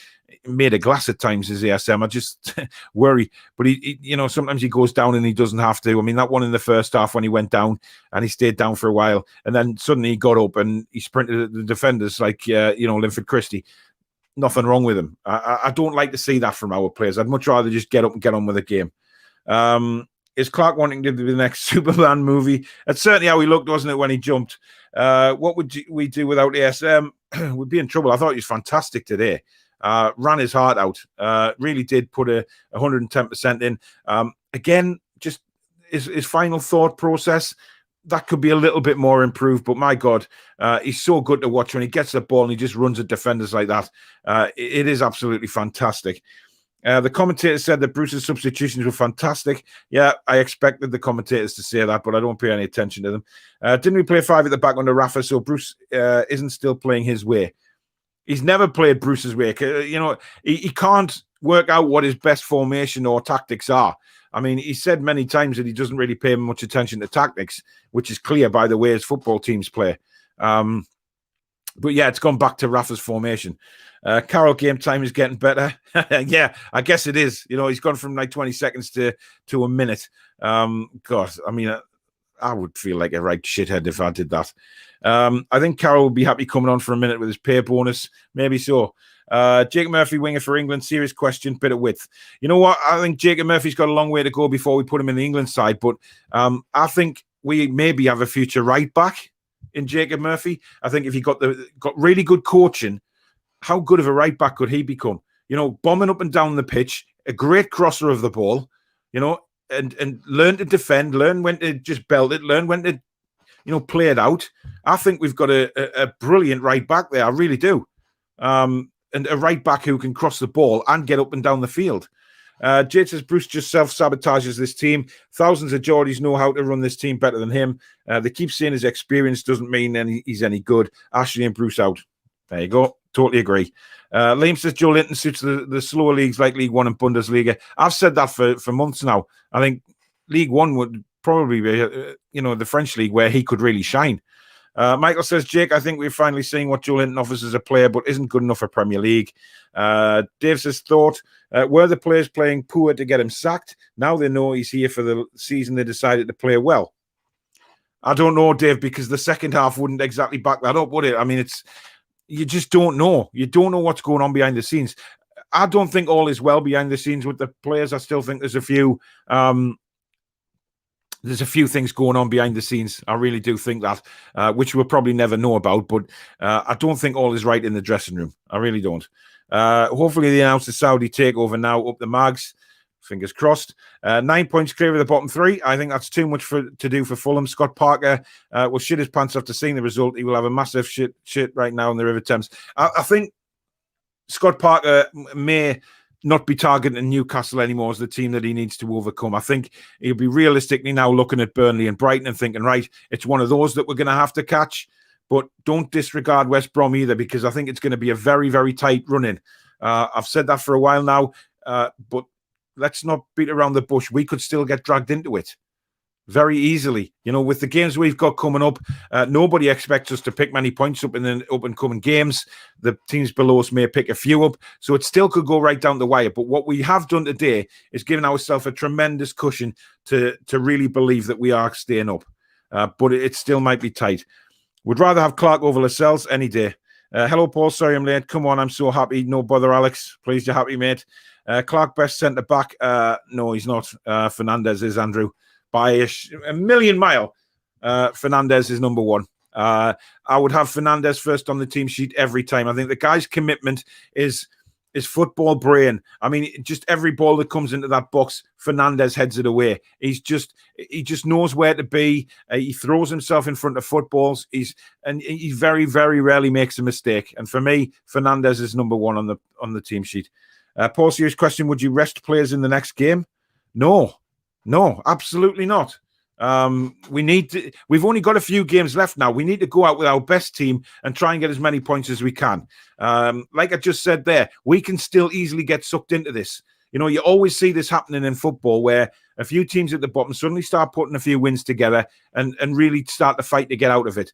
made of glass at times, as ASM. I just worry. But, he, you know, sometimes he goes down and he doesn't have to. I mean, that one in the first half when he went down and he stayed down for a while. And then suddenly he got up and he sprinted at the defenders like, you know, Linford Christie. Nothing wrong with him. I don't like to see that from our players. I'd much rather just get up and get on with the game. Is Clark wanting to do the next Superman movie? That's certainly how he looked, wasn't it, when he jumped? What would we do without ASM? We'd be in trouble. I thought he was fantastic today. Ran his heart out. Really did put a 110% in. Again, just his final thought process, that could be a little bit more improved, but my God, he's so good to watch when he gets the ball and he just runs at defenders like that. It is absolutely fantastic. The commentator said that Bruce's substitutions were fantastic. Yeah, I expected the commentators to say that, but I don't pay any attention to them. Didn't we play 5 at the back under Rafa, so Bruce isn't still playing his way? He's never played Bruce's way. You know, he can't work out what his best formation or tactics are. I mean, he said many times that he doesn't really pay much attention to tactics, which is clear by the way his football teams play. But yeah, it's gone back to Rafa's formation. Carroll game time is getting better. Yeah, I guess it is. You know, he's gone from like 20 seconds to a minute. God, I mean, I would feel like a right shithead if I did that. I think Carroll would be happy coming on for a minute with his pay bonus. Maybe so. Jacob Murphy, winger for England. Serious question, bit of width. You know what? I think Jacob Murphy's got a long way to go before we put him in the England side. But I think we maybe have a future right back in Jacob Murphy. I think if he got really good coaching, how good of a right back could he become? Bombing up and down the pitch, a great crosser of the ball, and learn to defend, learn when to just belt it, learn when to, play it out. I think we've got a brilliant right back there. I really do. And a right back who can cross the ball and get up and down the field. Jade says Bruce just self-sabotages this team. Thousands of Geordies know how to run this team better than him. They keep saying his experience doesn't mean he's any good. Ashley and Bruce out. There you go. Totally agree. Liam says Joe Linton suits the slower leagues like League One and Bundesliga. I've said that for months now. I think League One would probably be, the French league where he could really shine. Michael says, Jake, I think we're finally seeing what Joe Linton offers as a player, but isn't good enough for Premier League. Dave says, thought, were the players playing poor to get him sacked? Now they know he's here for the season. They decided to play well. I don't know, Dave, because the second half wouldn't exactly back that up, would it? I mean, you just don't know. You don't know what's going on behind the scenes. I don't think all is well behind the scenes with the players. I still think there's a few things going on behind the scenes. I really do think that, which we'll probably never know about. But I don't think all is right in the dressing room. I really don't. Hopefully they announce the Saudi takeover now up the mags. Fingers crossed. 9 points clear of the bottom three. I think that's too much to do for Fulham. Scott Parker will shit his pants after seeing the result. He will have a massive shit right now in the River Thames. I think Scott Parker may not be targeting Newcastle anymore as the team that he needs to overcome. I think he'll be realistically now looking at Burnley and Brighton and thinking, right, it's one of those that we're going to have to catch. But don't disregard West Brom either, because I think it's going to be a very, very tight run-in. I've said that for a while now, but let's not beat around the bush. We could still get dragged into it very easily. With the games we've got coming up, nobody expects us to pick many points up in the up-and-coming games. The teams below us may pick a few up, so it still could go right down the wire. But what we have done today is given ourselves a tremendous cushion to really believe that we are staying up. But it still might be tight. Would rather have Clark over Lascelles any day. Hello, Paul. Sorry I'm late. Come on, I'm so happy. No bother, Alex. Pleased you're happy, mate. Clark best centre back. No, he's not. Fernandez is, Andrew. By a million mile. Fernandez is number one. I would have Fernandez first on the team sheet every time. I think the guy's commitment is football brain. I mean, just every ball that comes into that box, Fernandez heads it away. He just knows where to be. He throws himself in front of footballs. He very, very rarely makes a mistake. And for me, Fernandez is number one on the team sheet. Paul, serious question: would you rest players in the next game? No, absolutely not. We've only got a few games left now. We need to go out with our best team and try and get as many points as we can. Like I just said there, we can still easily get sucked into this. You always see this happening in football where a few teams at the bottom suddenly start putting a few wins together and really start to fight to get out of it.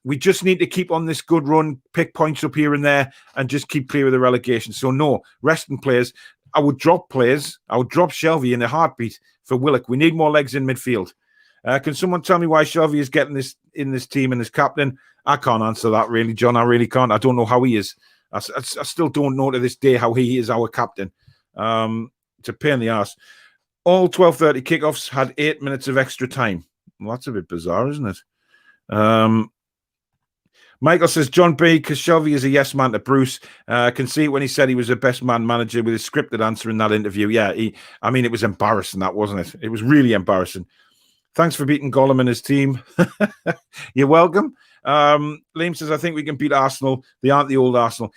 We just need to keep on this good run, pick points up here and there, and just keep clear of the relegation. So no, resting players. I would drop players. I would drop Shelvey in a heartbeat for Willock. We need more legs in midfield. Can someone tell me why Shelvey is getting this in this team and as captain? I can't answer that, really, John. I really can't. I don't know how he is. I still don't know to this day how he is our captain. It's a pain in the arse. All 12:30 kickoffs had 8 minutes of extra time. Well, that's a bit bizarre, isn't it? Michael says, John B, because Shelvey is a yes man to Bruce. Can see it when he said he was a best man manager with his scripted answer in that interview. Yeah, it was embarrassing, that, wasn't it? It was really embarrassing. Thanks for beating Gollum and his team. You're welcome. Liam says, I think we can beat Arsenal. They aren't the old Arsenal.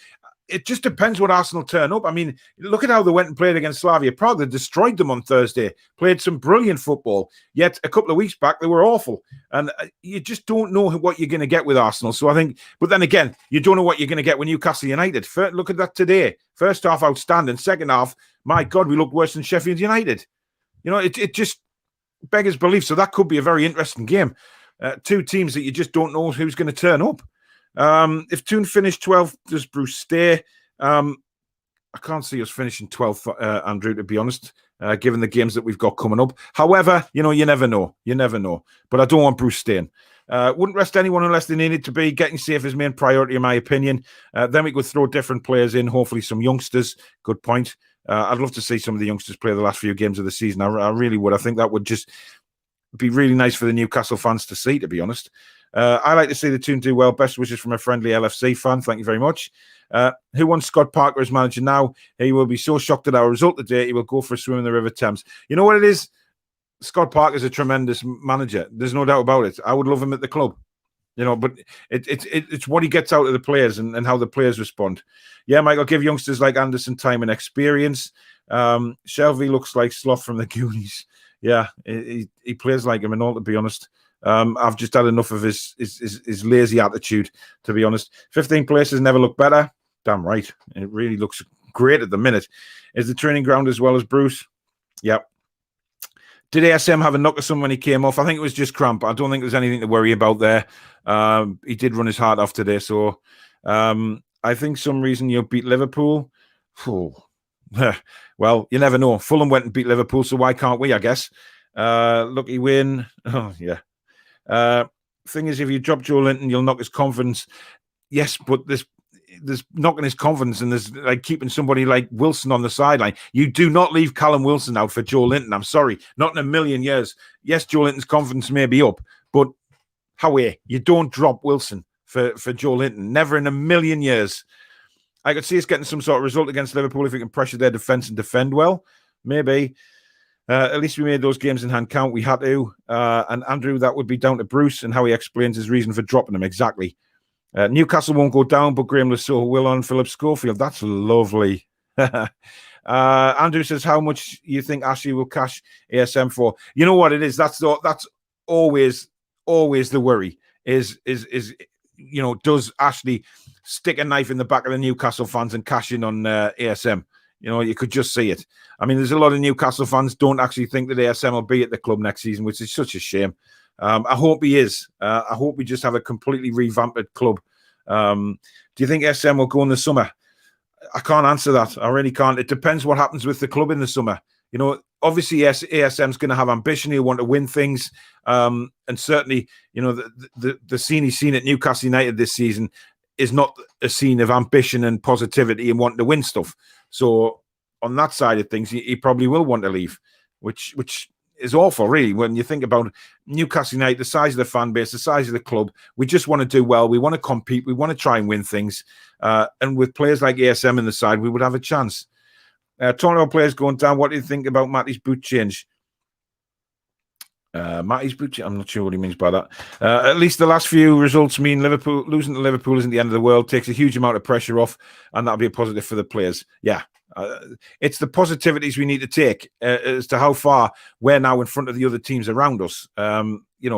It just depends what Arsenal turn up. I mean, look at how they went and played against Slavia Prague. They destroyed them on Thursday, played some brilliant football. Yet a couple of weeks back, they were awful. And you just don't know what you're going to get with Arsenal. So I think, but then again, you don't know what you're going to get with Newcastle United. Look at that today. First half, outstanding. Second half, my God, we looked worse than Sheffield United. It just beggars belief. So that could be a very interesting game. Two teams that you just don't know who's going to turn up. If Toon finished 12th, does Bruce stay? I can't see us finishing 12th, Andrew, to be honest, given the games that we've got coming up. However, you never know. You never know. But I don't want Bruce staying. Wouldn't rest anyone unless they needed to be. Getting safe is main priority, in my opinion. Then we could throw different players in, hopefully some youngsters. Good point. I'd love to see some of the youngsters play the last few games of the season. I really would. I think that would just be really nice for the Newcastle fans to see, to be honest. I like to see the team do well. Best wishes from a friendly LFC fan. Thank you very much. Who wants Scott Parker as manager now? He will be so shocked at our result today, he will go for a swim in the River Thames. You know what it is? Scott Parker's a tremendous manager. There's no doubt about it. I would love him at the club. But it's what he gets out of the players and how the players respond. Yeah, Michael, give youngsters like Anderson time and experience. Shelby looks like Sloth from the Goonies. Yeah, he plays like him and all, to be honest. I've just had enough of his lazy attitude, to be honest. 15 places never look better. Damn right. It really looks great at the minute. Is the training ground as well as Bruce? Yep. Did ASM have a knock or something when he came off? I think it was just cramp. I don't think there's anything to worry about there. He did run his heart off today. So I think some reason you'll beat Liverpool. Well, you never know. Fulham went and beat Liverpool, so why can't we, I guess? Lucky win. Oh, yeah. Thing is, if you drop Joe Linton, you'll knock his confidence. Yes, but there's knocking his confidence and there's like keeping somebody like Wilson on the sideline. You do not leave Callum Wilson out for Joe Linton. I'm sorry, not in a million years. Yes, Joe Linton's confidence may be up, but Howie, you don't drop Wilson for Joe Linton. Never in a million years. I could see us getting some sort of result against Liverpool if we can pressure their defence and defend well. Maybe. At least we made those games in hand count. We had to. And Andrew, that would be down to Bruce and how he explains his reason for dropping them. Exactly. Newcastle won't go down, but Graham Lasso will on Philip Schofield. That's lovely. Andrew says, how much you think Ashley will cash ASM for? You know what it is? That's always the worry is does Ashley stick a knife in the back of the Newcastle fans and cash in on ASM? You could just see it. I mean, there's a lot of Newcastle fans don't actually think that ASM will be at the club next season, which is such a shame. I hope he is. I hope we just have a completely revamped club. Do you think SM will go in the summer? I can't answer that. I really can't. It depends what happens with the club in the summer. Obviously, ASM's going to have ambition. He'll want to win things. And certainly, the scene he's seen at Newcastle United this season is not a scene of ambition and positivity and wanting to win stuff. So on that side of things, he probably will want to leave, which is awful, really, when you think about Newcastle United, the size of the fan base, the size of the club. We just want to do well. We want to compete. We want to try and win things. And with players like ASM in the side, we would have a chance. Talking about players going down, what do you think about Matty's boot change? Matty's boot change? I'm not sure what he means by that. At least the last few results mean losing to Liverpool isn't the end of the world. Takes a huge amount of pressure off, and that'll be a positive for the players. Yeah. It's the positivities we need to take as to how far we're now in front of the other teams around us,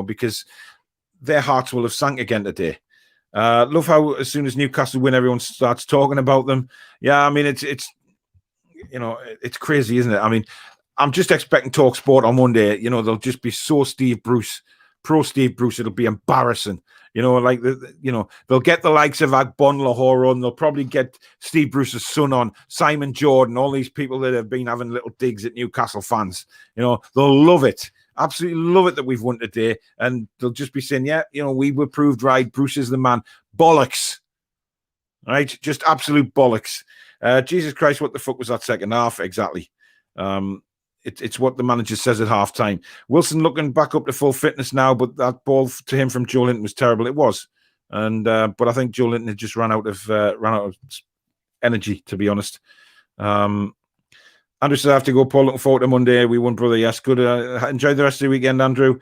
because their hearts will have sank again today. Love how as soon as Newcastle win, everyone starts talking about them. Yeah, I mean, it's crazy, isn't it? I mean, I'm just expecting Talk Sport on Monday. They'll just be so pro Steve Bruce. It'll be embarrassing. They'll get the likes of Agbon Lahore on. They'll probably get Steve Bruce's son on, Simon Jordan, all these people that have been having little digs at Newcastle fans. They'll love it. Absolutely love it that we've won today. And they'll just be saying, yeah, we were proved right. Bruce is the man. Bollocks. Right? Just absolute bollocks. Jesus Christ, what the fuck was that second half? Exactly. It's what the manager says at half-time. Wilson looking back up to full fitness now, but that ball to him from Joe Linton was terrible. It was. And but I think Joe Linton had just ran out of energy, to be honest. Andrew said, I have to go, Paul. Looking forward to Monday. We won, brother. Yes, good. Enjoy the rest of the weekend, Andrew.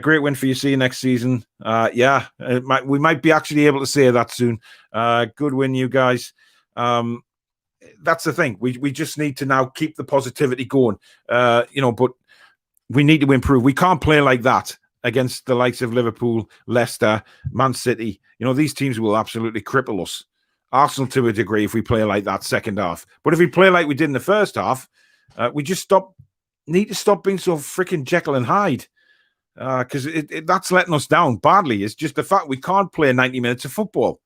Great win for you. See you next season. We might be actually able to say that soon. Good win, you guys. That's the thing. We just need to now keep the positivity going. But we need to improve. We can't play like that against the likes of Liverpool, Leicester, Man City. These teams will absolutely cripple us. Arsenal to a degree if we play like that second half. But if we play like we did in the first half, we just need to stop being so freaking Jekyll and Hyde. Because that's letting us down badly. It's just the fact we can't play 90 minutes of football.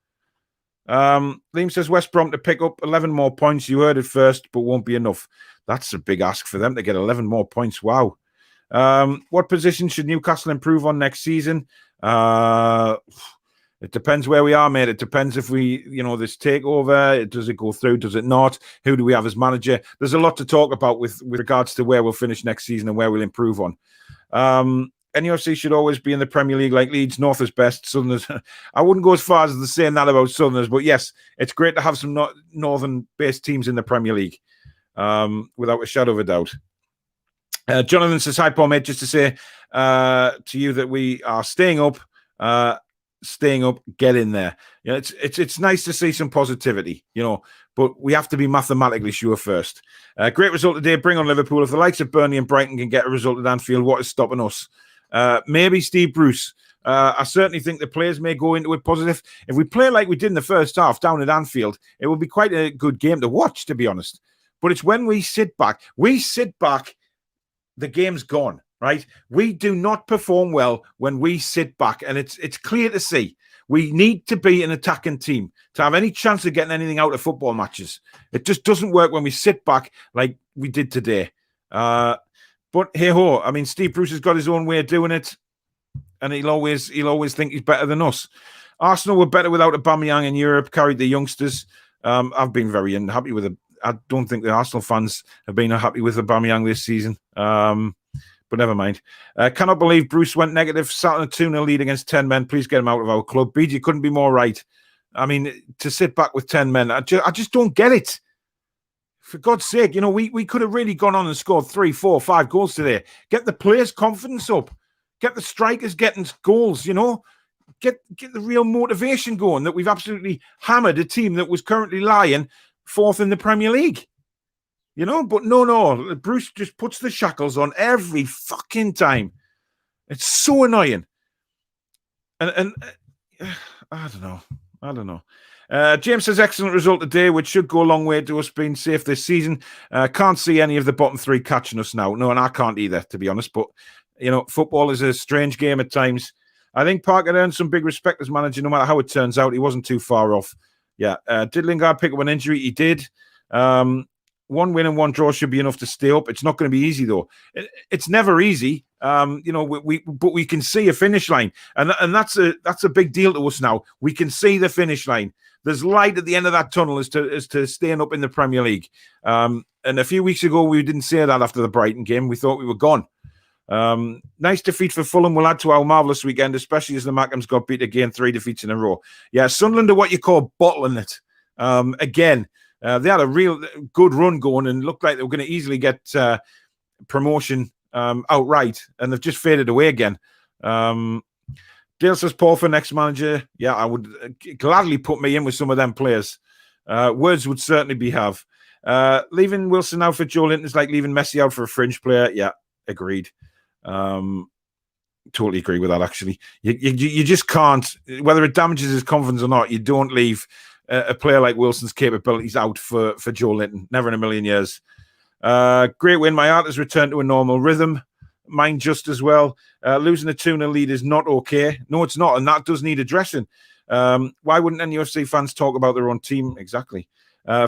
Liam says West Brom to pick up 11 more points. You heard it first, but won't be enough. That's a big ask for them to get 11 more points. Wow. What position should Newcastle improve on next season? It depends where we are, mate. It depends if we, this takeover, does it go through? Does it not? Who do we have as manager? There's a lot to talk about with regards to where we'll finish next season and where we'll improve on. NUFC should always be in the Premier League like Leeds. North is best. Southerners, I wouldn't go as far as saying that about Southerners, but yes, it's great to have some northern-based teams in the Premier League, without a shadow of a doubt. Jonathan says, hi, Paul, mate, just to say to you that we are staying up, get in there. You know, it's nice to see some positivity, you know, but we have to be mathematically sure first. Great result today. Bring on Liverpool. If the likes of Burnley and Brighton can get a result at Anfield, what is stopping us? Maybe Steve Bruce. I certainly think the players may go into it positive. If we play like we did in the first half down at Anfield, it will be quite a good game to watch, to be honest. But it's when we sit back, the game's gone, right? We do not perform well when we sit back, and it's clear to see. We need to be an attacking team to have any chance of getting anything out of football matches. It just doesn't work when we sit back like we did today. But hey ho, I mean, Steve Bruce has got his own way of doing it, and he'll always think he's better than us. Arsenal were better without Aubameyang in Europe, carried the youngsters. I've been very unhappy with it. I don't think the Arsenal fans have been happy with Aubameyang this season. But never mind. Cannot believe Bruce went negative. Sat on a 2-0 lead against 10 men. Please get him out of our club. BG couldn't be more right. I mean, to sit back with 10 men, I just don't get it. For God's sake, you know, we could have really gone on and scored 3, 4, 5 goals today. Get the players' confidence up. Get the strikers getting goals, you know. Get the real motivation going that we've absolutely hammered a team that was currently lying 4th in the Premier League. You know, but no. Bruce just puts the shackles on every fucking time. It's so annoying. And I don't know. James says, excellent result today, which should go a long way to us being safe this season. Can't see any of the bottom 3 catching us now. No, and I can't either, to be honest. But, you know, football is a strange game at times. I think Parker earned some big respect as manager, no matter how it turns out. He wasn't too far off. Yeah. Did Lingard pick up an injury? He did. 1 win and 1 draw should be enough to stay up. It's not going to be easy, though. It's never easy. You know, but we can see a finish line, and that's a big deal to us now. We can see the finish line. There's light at the end of that tunnel as to staying up in the Premier League. And a few weeks ago, we didn't say that after the Brighton game. We thought we were gone. Nice defeat for Fulham will add to our marvellous weekend, especially as the Mackems got beat again, 3 defeats in a row. Yeah, Sunderland are what you call bottling it. Again. They had a real good run going and looked like they were going to easily get promotion outright, and they've just faded away again. Dale says, Paul, for next manager, yeah, I would gladly put me in with some of them players. Words would certainly be have. Leaving Wilson out for Joe Linton is like leaving Messi out for a fringe player. Yeah, agreed. Totally agree with that, actually. You just can't, whether it damages his confidence or not, you don't leave a player like Wilson's capabilities out for Joe Linton. Never in a million years. Great win. My heart has returned to a normal rhythm. Mine just as well. Losing a 2-0 lead is not okay. No, it's not. And that does need addressing. Why wouldn't NUFC fans talk about their own team? Exactly.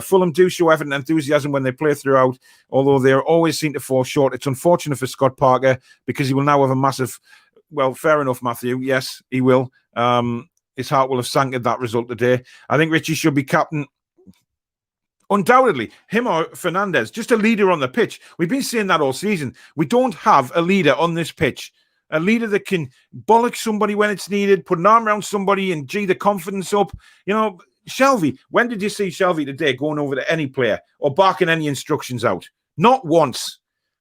Fulham do show effort and enthusiasm when they play throughout, although they always seem to fall short. It's unfortunate for Scott Parker because he will now have a massive... Well, fair enough, Matthew. Yes, he will. His heart will have sank at that result today. I think Richie should be captain. Undoubtedly, him or Fernandez, just a leader on the pitch. We've been saying that all season. We don't have a leader on this pitch. A leader that can bollock somebody when it's needed, put an arm around somebody and gee the confidence up. You know, Shelvey, when did you see Shelvey today going over to any player or barking any instructions out? Not once.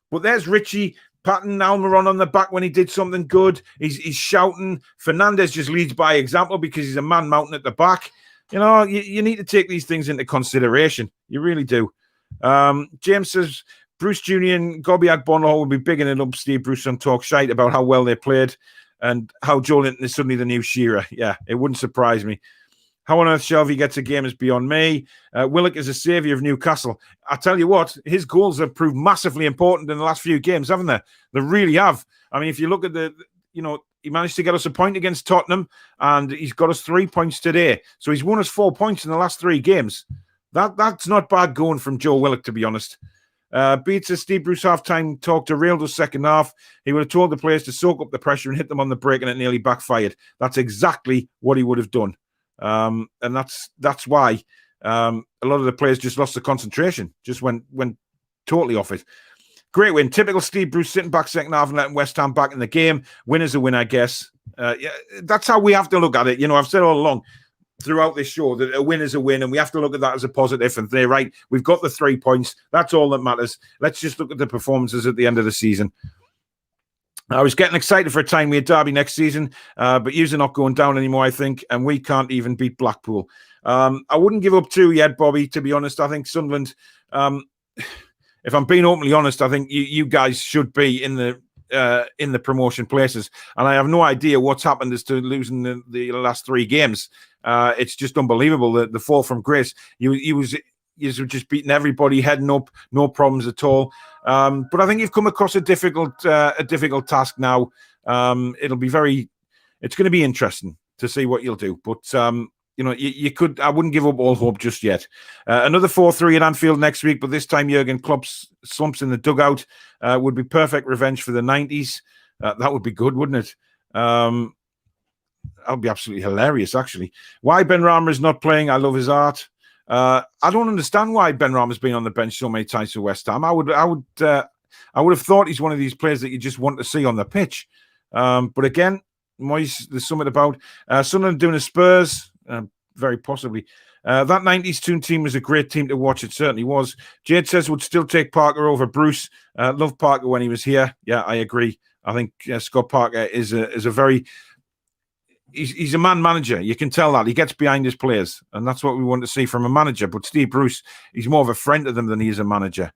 But there's Richie patting Almiron on the back when he did something good. He's shouting. Fernandez just leads by example because he's a man mountain at the back. You know, you need to take these things into consideration. You really do. James says, Bruce Jr. and Gobiak Bonhall will be bigging it up Steve Bruce and talk shite about how well they played and how Joe Linton is suddenly the new Shearer. Yeah, it wouldn't surprise me. How on earth Shelvey gets a game is beyond me. Willock is a saviour of Newcastle. I tell you what, his goals have proved massively important in the last few games, haven't they? They really have. I mean, if you look at he managed to get us a point against Tottenham and he's got us 3 points today. So he's won us 4 points in the last 3 games. That's not bad going from Joe Willock, to be honest. Beats says Steve Bruce half-time talk derailed us second half. He would have told the players to soak up the pressure and hit them on the break, and it nearly backfired. That's exactly what he would have done. And that's why a lot of the players just lost the concentration, just went totally off it. Great win. Typical Steve Bruce, sitting back second half and letting West Ham back in the game. Win is a win, I guess. Yeah, that's how we have to look at it. You know, I've said all along throughout this show that a win is a win, and we have to look at that as a positive. And they're right. We've got the 3 points. That's all that matters. Let's just look at the performances at the end of the season. I was getting excited for a time we had Derby next season, but yous are not going down anymore, I think, and we can't even beat Blackpool. I wouldn't give up 2 yet, Bobby, to be honest. I think Sunderland, if I'm being openly honest, I think you guys should be in the promotion places, and I have no idea what's happened as to losing the last 3 games. It's just unbelievable, the fall from grace. You were just beating everybody, heading up, no problems at all. But I think you've come across a difficult task now. It's going to be interesting to see what you'll do. But you could. I wouldn't give up all hope just yet. Another 4-3 at Anfield next week, but this time Jurgen Klopp slumps in the dugout. Would be perfect revenge for the 90s. That would be good, wouldn't it? That would be absolutely hilarious, actually. Why Benrahma is not playing? I love his art. I don't understand why Benrahma's been on the bench so many times for West Ham. I would have thought he's one of these players that you just want to see on the pitch. But again, Moyes, there's something about Sunderland doing a Spurs, very possibly. That 90s team was a great team to watch. It certainly was. Jade says would still take Parker over Bruce. Loved Parker when he was here. Yeah, I agree. I think Scott Parker is a very... He's a man manager. You can tell that. He gets behind his players, and that's what we want to see from a manager. But Steve Bruce, he's more of a friend to them than he is a manager.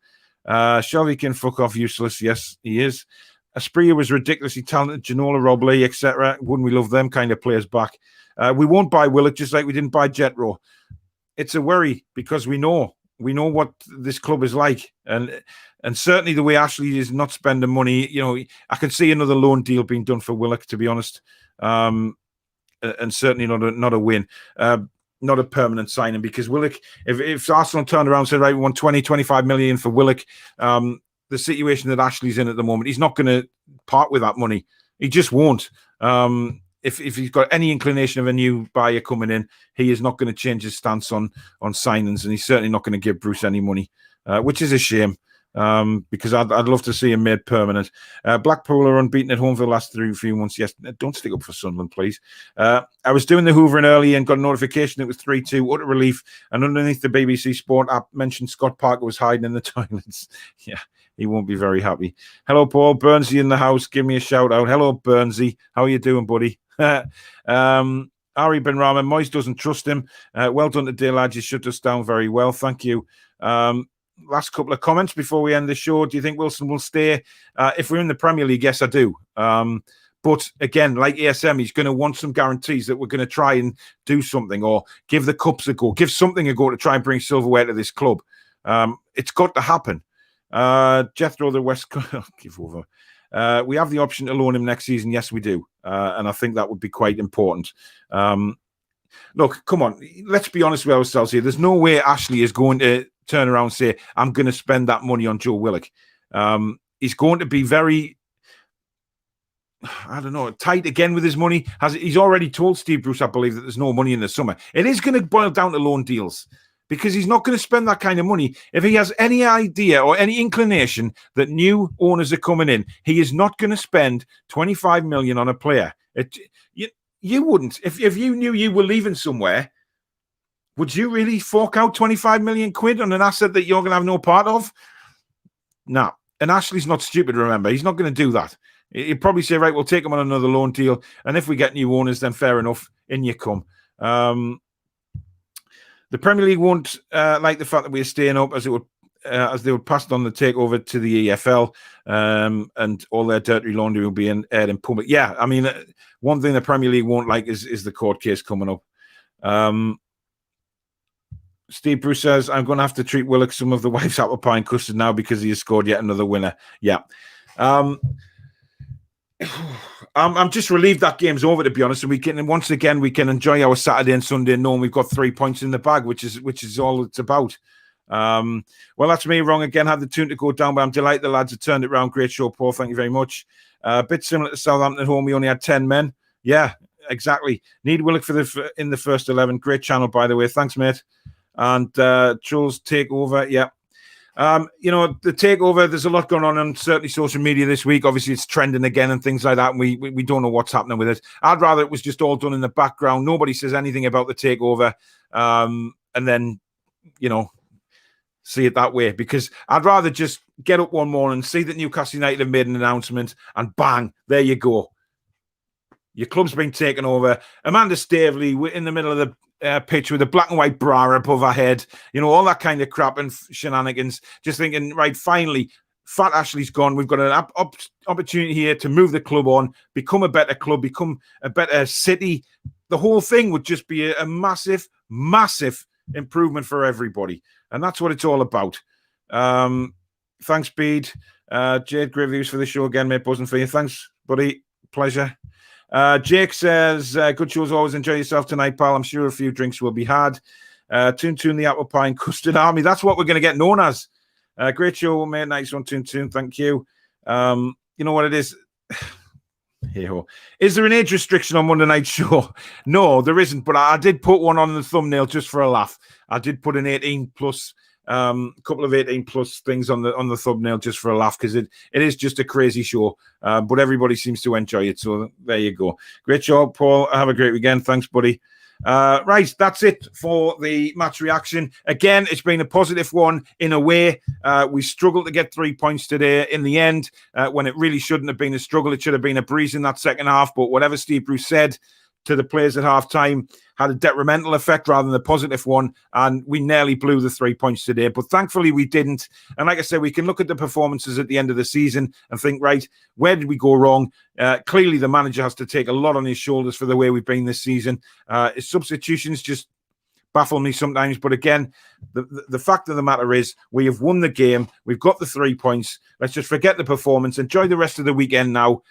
Shelby can fuck off useless. Yes, he is. Asprilla was ridiculously talented. Ginola, Robley, etc. Wouldn't we love them kind of players back? We won't buy Willock just like we didn't buy Jetro. It's a worry because we know what this club is like, and certainly the way Ashley is not spending money. You know, I can see another loan deal being done for Willock, to be honest. And certainly not a win, not a permanent signing, because Willock, if Arsenal turned around and said, right, we want 20-25 million for Willock, the situation that Ashley's in at the moment, he's not going to part with that money. He just won't. If he's got any inclination of a new buyer coming in, he is not going to change his stance on signings, and he's certainly not going to give Bruce any money, which is a shame. Because I'd love to see him made permanent. Blackpool are unbeaten at home for the last 3 months. Yes, don't stick up for Sunderland, please. I was doing the hoovering early and got a notification it was 3-2, utter relief. And underneath the BBC Sport app mentioned Scott Parker was hiding in the toilets. Yeah, he won't be very happy. Hello, Paul. Burnsy in the house. Give me a shout out. Hello, Burnsy. How are you doing, buddy? Ari Benrahma, Moyes doesn't trust him. Well done today, lads. You shut us down very well. Thank you. Last couple of comments before we end the show. Do you think Wilson will stay? If we're in the Premier League, yes, I do. But again, like ASM, he's going to want some guarantees that we're going to try and do something, or give the cups a go, give something a go to try and bring silverware to this club. It's got to happen. Jethro, the West Coast, give over. We have the option to loan him next season. Yes, we do. And I think that would be quite important. Look, come on. Let's be honest with ourselves here. There's no way Ashley is going to turn around and say, I'm going to spend that money on Joe Willock. He's going to be very, I don't know, tight again with his money. He's already told Steve Bruce, I believe, that there's no money in the summer. It is going to boil down to loan deals, because he's not going to spend that kind of money. If he has any idea or any inclination that new owners are coming in, he is not going to spend 25 million on a player. You wouldn't. If you knew you were leaving somewhere, would you really fork out 25 million quid on an asset that you're going to have no part of? No. And Ashley's not stupid, remember. He's not going to do that. He'd probably say, right, we'll take him on another loan deal. And if we get new owners, then fair enough. In you come. The Premier League won't like the fact that we're staying up, as they would pass on the takeover to the EFL, and all their dirty laundry will be aired in public. Yeah, I mean, one thing the Premier League won't like is the court case coming up. Steve Bruce says, I'm going to have to treat Willock some of the wife's apple pie and custard now because he has scored yet another winner. Yeah. I'm just relieved that game's over, to be honest. And once again, we can enjoy our Saturday and Sunday knowing we've got 3 points in the bag, which is all it's about. Well, that's me wrong again. Had the tune to go down, but I'm delighted the lads have turned it around. Great show, Paul. Thank you very much. A bit similar to Southampton at home. We only had 10 men. Yeah, exactly. Need Willock in the first 11. Great channel, by the way. Thanks, mate. And Jules take over. Yeah. The takeover, there's a lot going on certainly social media this week. Obviously, it's trending again and things like that, and we don't know what's happening with it. I'd rather it was just all done in the background. Nobody says anything about the takeover, and then, see it that way, because I'd rather just get up one morning, see that Newcastle United have made an announcement, and bang, there you go. Your club's been taken over. Amanda Staveley in the middle of the pitch with a black and white bra above her head, all that kind of crap and shenanigans. Just thinking, right, finally, Fat Ashley's gone. We've got an opportunity here to move the club on, become a better club, become a better city. The whole thing would just be a massive, massive improvement for everybody. And that's what it's all about. Thanks, Bede. Jade, great views for the show again, mate. Buzzing for you. Thanks, buddy. Pleasure. Jake says, good shows, always enjoy yourself tonight, pal. I'm sure a few drinks will be had. Toon, the apple pie and custard army. That's what we're going to get known as. Great show, mate. Nice one, Toon. Thank you. You know what it is? Hey-ho. Is there an age restriction on Monday night show? No, there isn't, but I did put one on the thumbnail just for a laugh. I did put an 18 plus, couple of 18 plus things on the thumbnail just for a laugh, because it is just a crazy show, but everybody seems to enjoy it. So there you go. Great show, Paul. Have a great weekend. Thanks, buddy. Right, that's it for the match reaction. Again, it's been a positive one in a way. We struggled to get 3 points today in the end, when it really shouldn't have been a struggle. It should have been a breeze in that second half, but whatever Steve Bruce said to the players at half-time had a detrimental effect rather than a positive one, and we nearly blew the 3 points today, but thankfully we didn't. And like I said, we can look at the performances at the end of the season and think, right, where did we go wrong? Clearly the manager has to take a lot on his shoulders for the way we've been this season. His substitutions just baffle me sometimes, but again, the fact of the matter is we have won the game. We've got the 3 points. Let's just forget the performance. Enjoy the rest of the weekend now,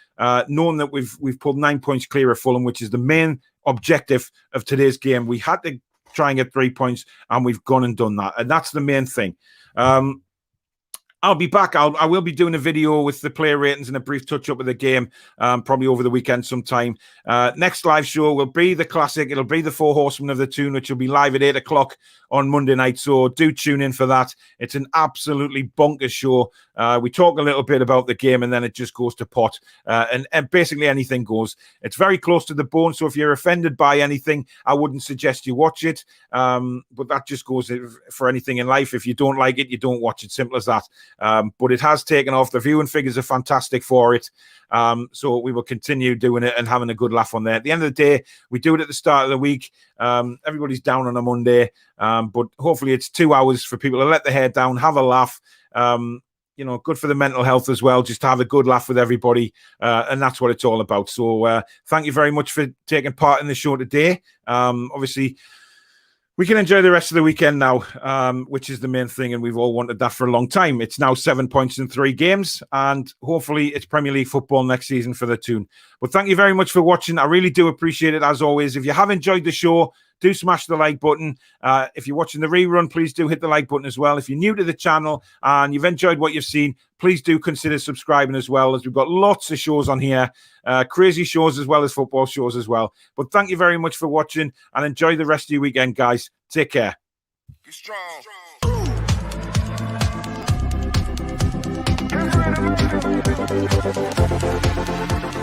knowing that we've pulled 9 points clear of Fulham, which is the main objective of today's game. We had to try and get 3 points, and we've gone and done that, and that's the main thing. I'll be back. I will be doing a video with the player ratings and a brief touch-up of the game, probably over the weekend sometime. Next live show will be the classic. It'll be the Four Horsemen of the Toon, which will be live at 8 o'clock on Monday night. So do tune in for that. It's an absolutely bonkers show. We talk a little bit about the game, and then it just goes to pot. And basically anything goes. It's very close to the bone, so if you're offended by anything, I wouldn't suggest you watch it. But that just goes for anything in life. If you don't like it, you don't watch it. Simple as that. But it has taken off. The viewing figures are fantastic for it. So we will continue doing it and having a good laugh on there. At the end of the day, we do it at the start of the week. Everybody's down on a Monday. But hopefully it's 2 hours for people to let their hair down, have a laugh. Good for the mental health as well, just to have a good laugh with everybody. And that's what it's all about. So thank you very much for taking part in the show today. Obviously, we can enjoy the rest of the weekend now, which is the main thing, and we've all wanted that for a long time. It's now 7 points in 3 games, and hopefully it's Premier League football next season for the Toon. But thank you very much for watching. I really do appreciate it, as always. If you have enjoyed the show, do smash the like button. If you're watching the rerun, please do hit the like button as well. If you're new to the channel and you've enjoyed what you've seen, please do consider subscribing as well, as we've got lots of shows on here, crazy shows as well as football shows as well. But thank you very much for watching, and enjoy the rest of your weekend, guys. Take care. Be strong.